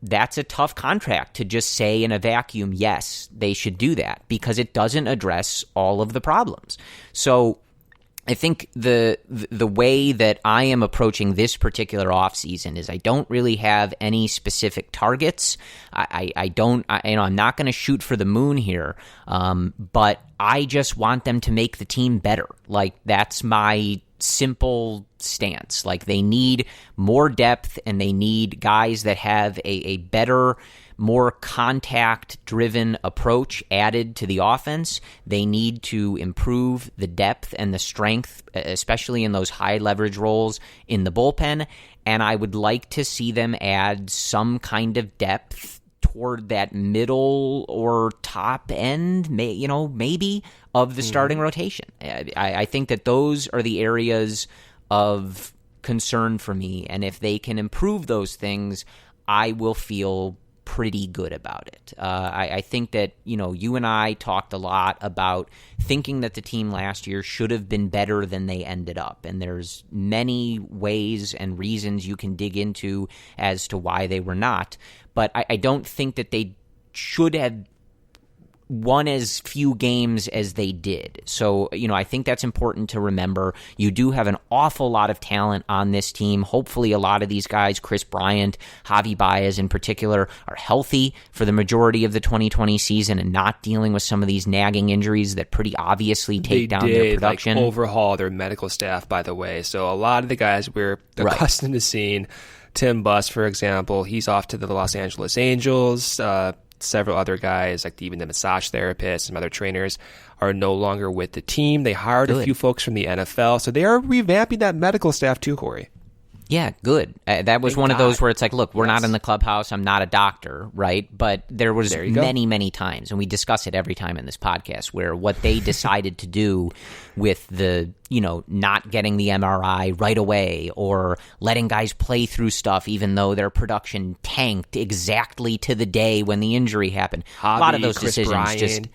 that's a tough contract to just say in a vacuum, yes, they should do that, because it doesn't address all of the problems. So I think the way that I am approaching this particular offseason is I don't really have any specific targets. I'm not going to shoot for the moon here, but I just want them to make the team better. Like, that's my simple stance. Like, they need more depth, and they need guys that have a better, more contact-driven approach added to the offense. They need to improve the depth and the strength, especially in those high-leverage roles in the bullpen, and I would like to see them add some kind of depth toward that middle or top end, maybe, of the starting rotation. I think that those are the areas of concern for me, and if they can improve those things, I will feel pretty good about it. I think that, you and I talked a lot about thinking that the team last year should have been better than they ended up. And there's many ways and reasons you can dig into as to why they were not. But I don't think that they should have won as few games as they did. So, I think that's important to remember. You do have an awful lot of talent on this team. Hopefully a lot of these guys, Chris Bryant, Javi Baez in particular, are healthy for the majority of the 2020 season and not dealing with some of these nagging injuries that pretty obviously take down their production. Overhaul their medical staff, by the way. So a lot of the guys we're accustomed to seeing, Tim Buss, for example, he's off to the Los Angeles Angels. Several other guys, like even the massage therapists, some other trainers, are no longer with the team. They hired a few folks from the NFL, so they are revamping that medical staff too, Corey. Yeah, good. That was one of those where it's like, look, we're not in the clubhouse. I'm not a doctor, right? But there was many, many times, and we discuss it every time in this podcast, where what they decided to do with the, not getting the MRI right away or letting guys play through stuff even though their production tanked exactly to the day when the injury happened. Javi, a lot of those Chris decisions Bryant,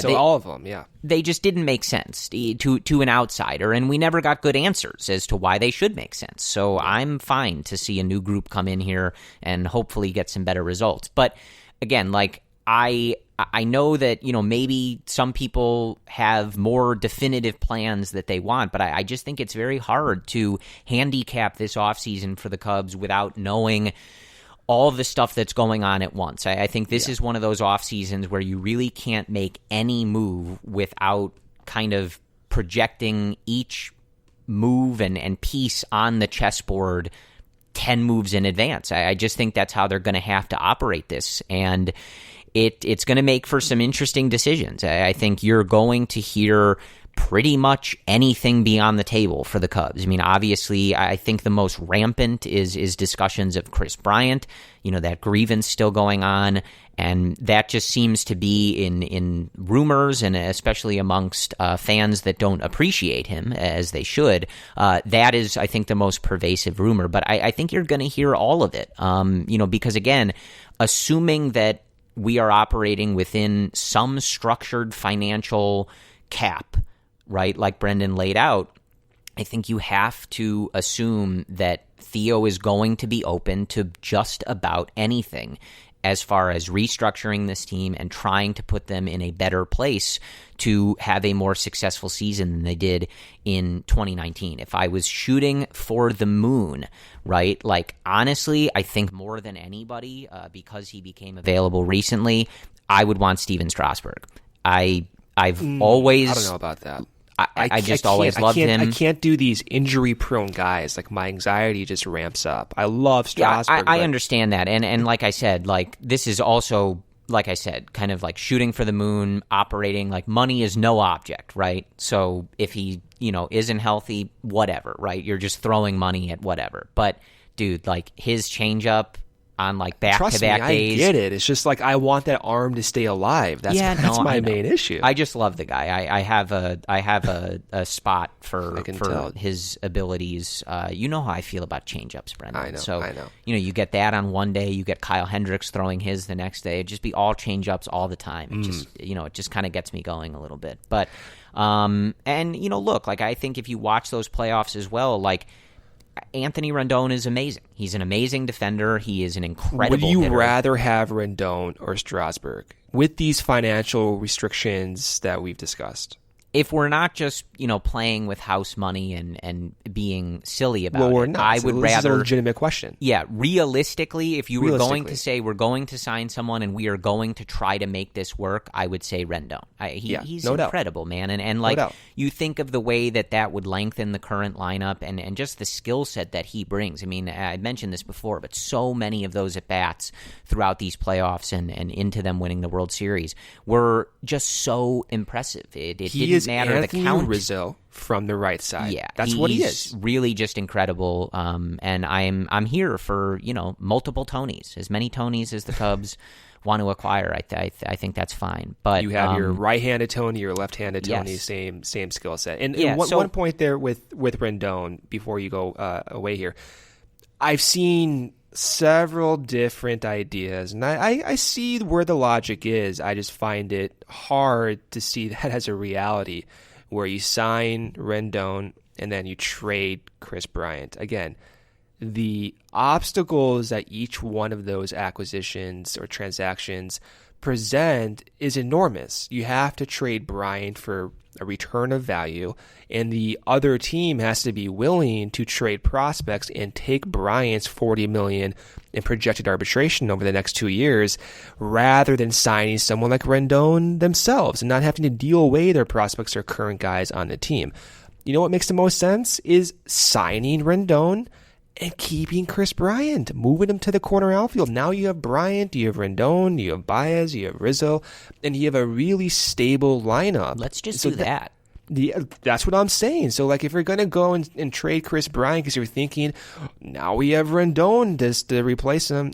all of them, they just didn't make sense to an outsider, and we never got good answers as to why they should make sense. So I'm fine to see a new group come in here and hopefully get some better results. But again, like, I know that, maybe some people have more definitive plans that they want, but I just think it's very hard to handicap this offseason for the Cubs without knowing all the stuff that's going on at once. I think this is one of those off seasons where you really can't make any move without kind of projecting each move and piece on the chessboard 10 moves in advance. I just think that's how they're going to have to operate this. And it's going to make for some interesting decisions. I think you're going to hear pretty much anything be on the table for the Cubs. I mean, obviously, I think the most rampant is discussions of Chris Bryant, that grievance still going on, and that just seems to be in rumors, and especially amongst fans that don't appreciate him as they should. That is, I think, the most pervasive rumor, but I think you're going to hear all of it, because, again, assuming that we are operating within some structured financial cap, right, like Brendan laid out, I think you have to assume that Theo is going to be open to just about anything as far as restructuring this team and trying to put them in a better place to have a more successful season than they did in 2019. If I was shooting for the moon, right, like, honestly, I think more than anybody, because he became available recently, I would want Steven Strasburg. I've always... I don't know about that. I just always loved him. I can't do these injury-prone guys. Like, my anxiety just ramps up. I love Strasburg. I understand that. And like I said, like, this is also, like I said, kind of like shooting for the moon, operating like money is no object, right? So if he, isn't healthy, whatever, right? You're just throwing money at whatever. But, dude, like, his changeup on like back-to-back days. I get it. It's just like I want that arm to stay alive. That's my main issue. I just love the guy. I have a spot for his abilities. You know how I feel about changeups, Brendan. I know. So you get that on one day, you get Kyle Hendricks throwing his the next day. It'd just be all changeups all the time. It just kind of gets me going a little bit. But look, like I think if you watch those playoffs as well, like Anthony Rendon is amazing. He's an amazing defender. He is an incredible hitter. Would you hitter. rather have Rendon or Strasburg with these financial restrictions that we've discussed? if we're not just, playing with house money and being silly about we're it, not. I So would this rather... is a legitimate question. Yeah, realistically, if you were going to say we're going to sign someone and we are going to try to make this work, I would say Rendon. He's no incredible, man. And you think of the way that would lengthen the current lineup and just the skill set that he brings. I mean, I mentioned this before, but so many of those at-bats throughout these playoffs and into them winning the World Series were just so impressive. It didn't matter Anthony the count. Rizzo from the right side. Yeah, that's what he is. Really just incredible. And I'm here for multiple Tonys, as many Tonys as the Cubs want to acquire. I think that's fine. But you have your right-handed Tony, your left-handed Tony, yes. same skill set. And, one point there with Rendon before you go away here, I've seen several different ideas, and I see where the logic is. I just find it hard to see that as a reality, where you sign Rendon and then you trade Chris Bryant. Again, the obstacles that each one of those acquisitions or transactions present is enormous. You have to trade Bryant for a return of value, and the other team has to be willing to trade prospects and take Bryant's $40 million in projected arbitration over the next 2 years, rather than signing someone like Rendon themselves and not having to deal away their prospects or current guys on the team. You know what makes the most sense is signing Rendon and keeping Chris Bryant, moving him to the corner outfield. Now you have Bryant, you have Rendon, you have Baez, you have Rizzo, and you have a really stable lineup. Let's just do that. That's what I'm saying. So, if you're going to go and trade Chris Bryant because you're thinking, now we have Rendon to replace him,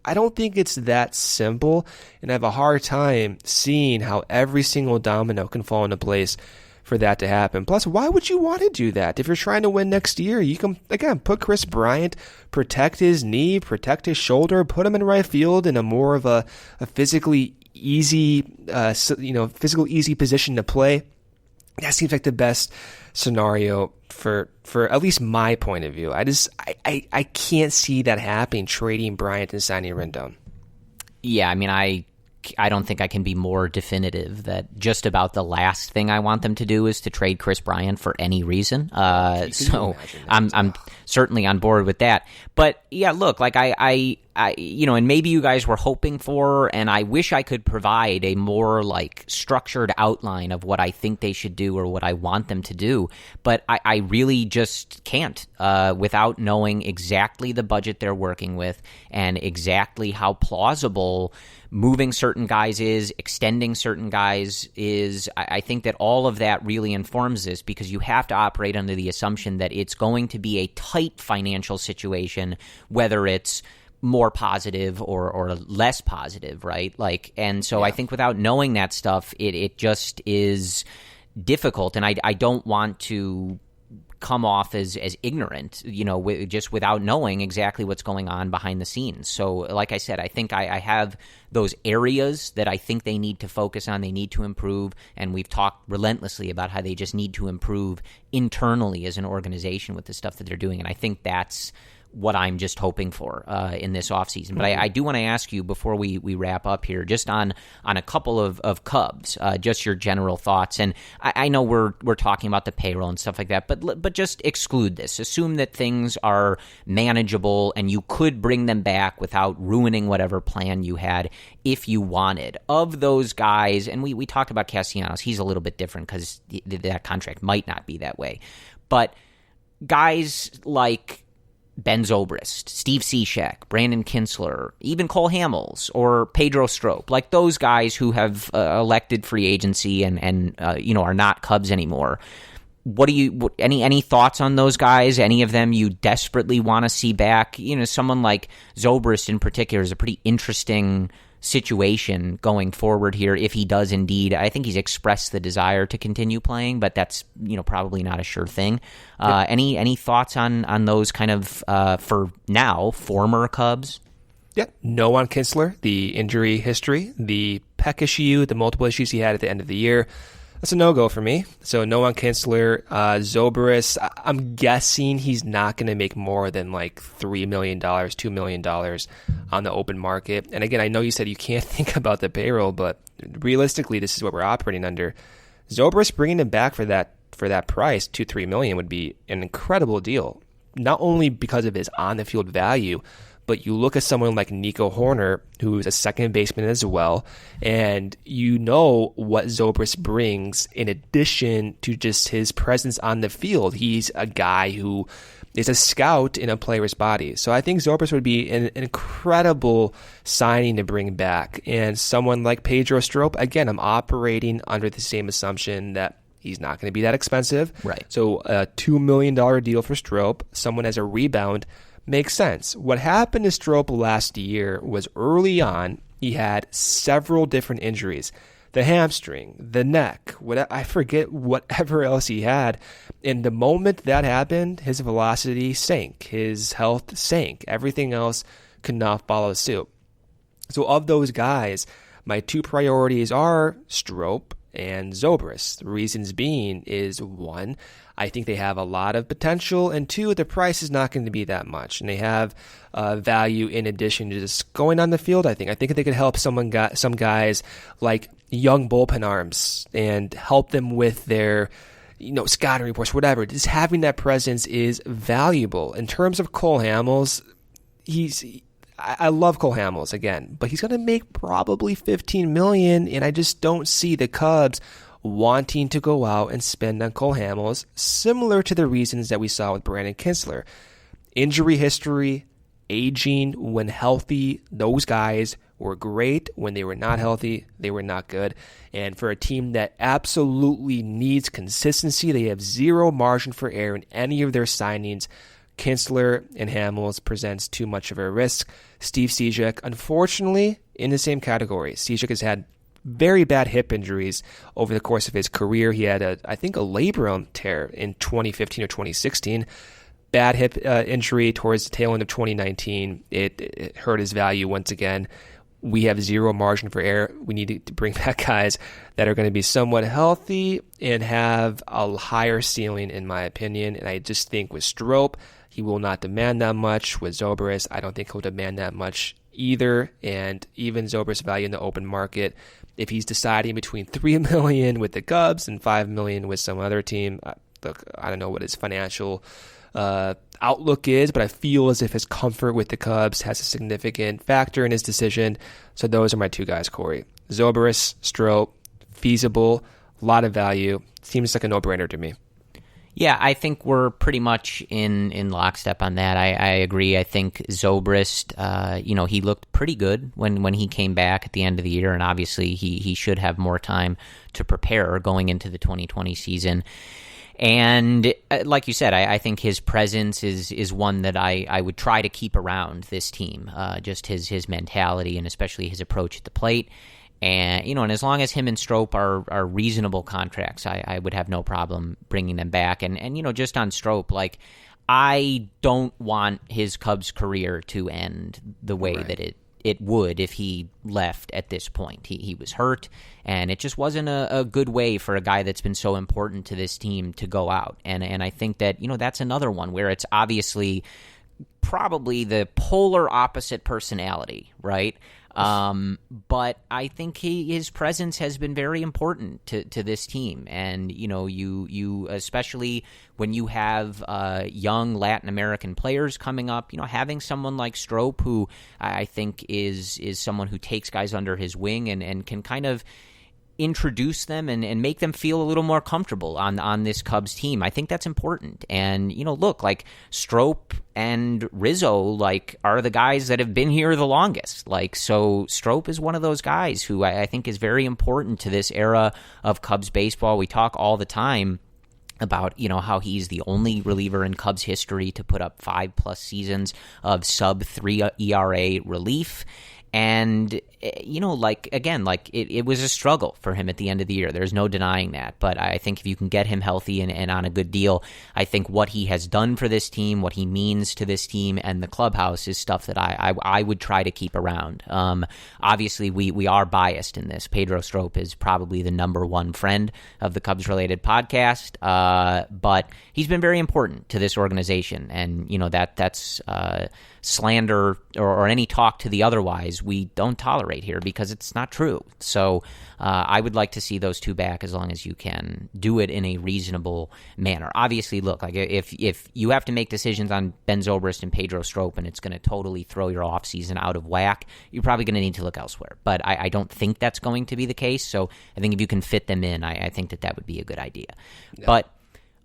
I don't think it's that simple, and I have a hard time seeing how every single domino can fall into place for that to happen. Plus, why would you want to do that? If you're trying to win next year, you can, again, put Chris Bryant, protect his knee, protect his shoulder, put him in right field in a more of a physically easy, easy position to play. That seems like the best scenario for at least my point of view. I can't see that happening, trading Bryant and signing Rendon. Yeah, I mean, I don't think I can be more definitive that just about the last thing I want them to do is to trade Chris Bryant for any reason. So I'm certainly on board with that. But yeah, look, I and maybe you guys were hoping for, and I wish I could provide a more structured outline of what I think they should do or what I want them to do. But I really just can't without knowing exactly the budget they're working with and exactly how plausible moving certain guys is, extending certain guys is. I think that all of that really informs this, because you have to operate under the assumption that it's going to be a tight financial situation, whether it's more positive or less positive, right? And so I think without knowing that stuff, it just is difficult. And I don't want to come off as ignorant, just without knowing exactly what's going on behind the scenes. So like I said, I think I have those areas that I think they need to focus on, they need to improve, and we've talked relentlessly about how they just need to improve internally as an organization with the stuff that they're doing. And I think that's what I'm just hoping for in this offseason. But I do want to ask you before we wrap up here, just on a couple of Cubs, just your general thoughts. And I know we're talking about the payroll and stuff like that, but just exclude this. Assume that things are manageable and you could bring them back without ruining whatever plan you had if you wanted. Of those guys, and we talked about Castellanos, he's a little bit different because that contract might not be that way. But guys like Ben Zobrist, Steve Cishek, Brandon Kinsler, even Cole Hamels or Pedro Strop, those guys who have elected free agency and are not Cubs anymore. Any thoughts on those guys? Any of them you desperately want to see back? Someone like Zobrist in particular is a pretty interesting situation going forward here. If he does indeed, I think he's expressed the desire to continue playing, but that's probably not a sure thing. Any thoughts on those kind of for now former Cubs? Yeah, no on Kinsler, the injury history, the pec issue, the multiple issues he had at the end of the year. That's a no-go for me. So no on Kinsler. Zobrist, I'm guessing he's not going to make more than $3 million, $2 million on the open market. And again, I know you said you can't think about the payroll, but realistically, this is what we're operating under. Zobrist bringing him back for that price, $2-3 million, would be an incredible deal. Not only because of his on-the-field value, but you look at someone like Nico Horner, who is a second baseman as well, and you know what Zobrist brings in addition to just his presence on the field. He's a guy who is a scout in a player's body. So I think Zobrist would be an incredible signing to bring back. And someone like Pedro Strop, again, I'm operating under the same assumption that he's not going to be that expensive. Right. So a $2 million deal for Strop, someone as a rebound, makes sense. What happened to Strop last year was early on, he had several different injuries. The hamstring, the neck, I forget whatever else he had. And the moment that happened, his velocity sank. His health sank. Everything else could not follow suit. So of those guys, my two priorities are Strop and Zobrist. The reasons being is, one, I think they have a lot of potential, and two, the price is not going to be that much, and they have value in addition to just going on the field. I think they could help some guys like young bullpen arms and help them with their scouting reports, whatever. Just having that presence is valuable. In terms of Cole Hamels, I love Cole Hamels again, but he's going to make probably $15 million, and I just don't see the Cubs wanting to go out and spend on Cole Hamels, similar to the reasons that we saw with Brandon Kinsler. Injury history, aging, when healthy, those guys were great. When they were not healthy, they were not good. And for a team that absolutely needs consistency, they have zero margin for error in any of their signings. Kinsler and Hamels presents too much of a risk. Steve Cishek, unfortunately, in the same category. Cishek has had very bad hip injuries over the course of his career. He had, I think, a labrum tear in 2015 or 2016. Bad hip injury towards the tail end of 2019. It hurt his value once again. We have zero margin for error. We need to bring back guys that are going to be somewhat healthy and have a higher ceiling, in my opinion. And I just think with Strop, he will not demand that much. With Zobrist, I don't think he'll demand that much either. And even Zobrist's value in the open market, if he's deciding between $3 million with the Cubs and $5 million with some other team, look, I don't know what his financial outlook is, but I feel as if his comfort with the Cubs has a significant factor in his decision. So those are my two guys, Corey. Zobrist, Strop, feasible, a lot of value. Seems like a no-brainer to me. Yeah, I think we're pretty much in lockstep on that. I agree. I think Zobrist, he looked pretty good when he came back at the end of the year, and obviously he should have more time to prepare going into the 2020 season. And like you said, I think his presence is one that I would try to keep around this team, just his mentality and especially his approach at the plate. And, and as long as him and Strop are reasonable contracts, I would have no problem bringing them back. And just on Strop, I don't want his Cubs career to end the way that it would if he left at this point. He was hurt, and it just wasn't a good way for a guy that's been so important to this team to go out. And I think that, that's another one where it's obviously probably the polar opposite personality, right? But I think his presence has been very important to this team. And, you especially when you have young Latin American players coming up, having someone like Strop, who I think is someone who takes guys under his wing and can kind of introduce them and make them feel a little more comfortable on this Cubs team. I think that's important. And, look, Strop and Rizzo, are the guys that have been here the longest. So Strop is one of those guys who I think is very important to this era of Cubs baseball. We talk all the time about, how he's the only reliever in Cubs history to put up 5+ seasons of sub-3 ERA relief. And, it was a struggle for him at the end of the year. There's no denying that. But I think if you can get him healthy and on a good deal, I think what he has done for this team, what he means to this team and the clubhouse is stuff that I would try to keep around. Obviously, we are biased in this. Pedro Strop is probably the number one friend of the Cubs-related podcast, but he's been very important to this organization. And, that's slander or any talk to the otherwise things we don't tolerate here because it's not true. So I would like to see those two back as long as you can do it in a reasonable manner. Obviously, look, like if you have to make decisions on Ben Zobrist and Pedro Strop and it's going to totally throw your offseason out of whack, you're probably going to need to look elsewhere. But I don't think that's going to be the case. So I think if you can fit them in, I think that would be a good idea. Yeah. But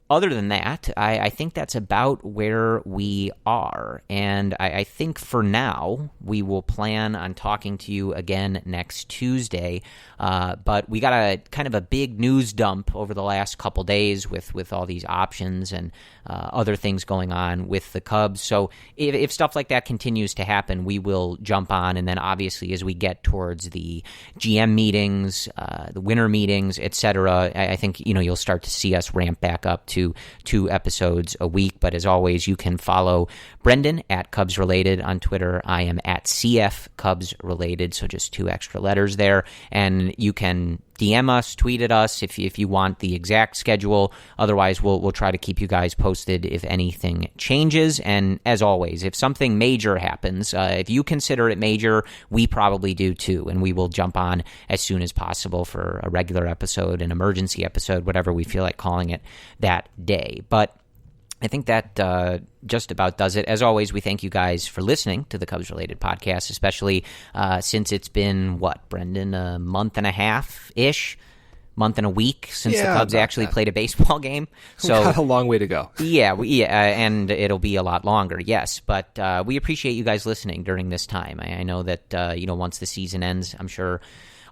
other than that, I think that's about where we are. And I think for now, we will plan on talking to you again next Tuesday. But we got a kind of a big news dump over the last couple days with all these options and other things going on with the Cubs. So if stuff like that continues to happen, we will jump on. And then obviously as we get towards the GM meetings, the winter meetings, etc., I think you'll start to see us ramp back up to 2 episodes a week. But as always, you can follow Brendan at Cubs Related on Twitter. I am at CF Cubs Related, so just 2 extra letters there. And you can DM us, tweet at us if you want the exact schedule. Otherwise, we'll try to keep you guys posted if anything changes. And as always, if something major happens, if you consider it major, we probably do too. And we will jump on as soon as possible for a regular episode, an emergency episode, whatever we feel like calling it that day. But I think that just about does it. As always, we thank you guys for listening to the Cubs Related podcast, especially since it's been, Brendan, a month and a half-ish, month and a week since the Cubs actually played a baseball game. So got a long way to go. Yeah, and it'll be a lot longer, yes. But we appreciate you guys listening during this time. I know that, once the season ends, I'm sure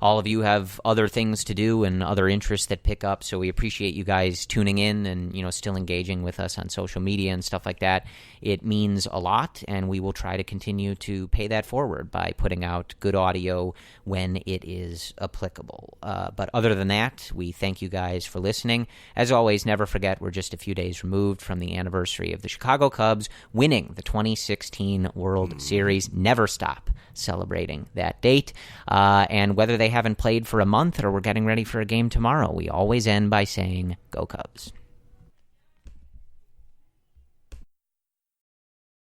all of you have other things to do and other interests that pick up, so we appreciate you guys tuning in and still engaging with us on social media and stuff like that. It means a lot, and we will try to continue to pay that forward by putting out good audio when it is applicable. But other than that, we thank you guys for listening. As always, never forget we're just a few days removed from the anniversary of the Chicago Cubs winning the 2016 World Series. Never stop celebrating that date. And whether they haven't played for a month or we're getting ready for a game tomorrow, we always end by saying, "Go Cubs."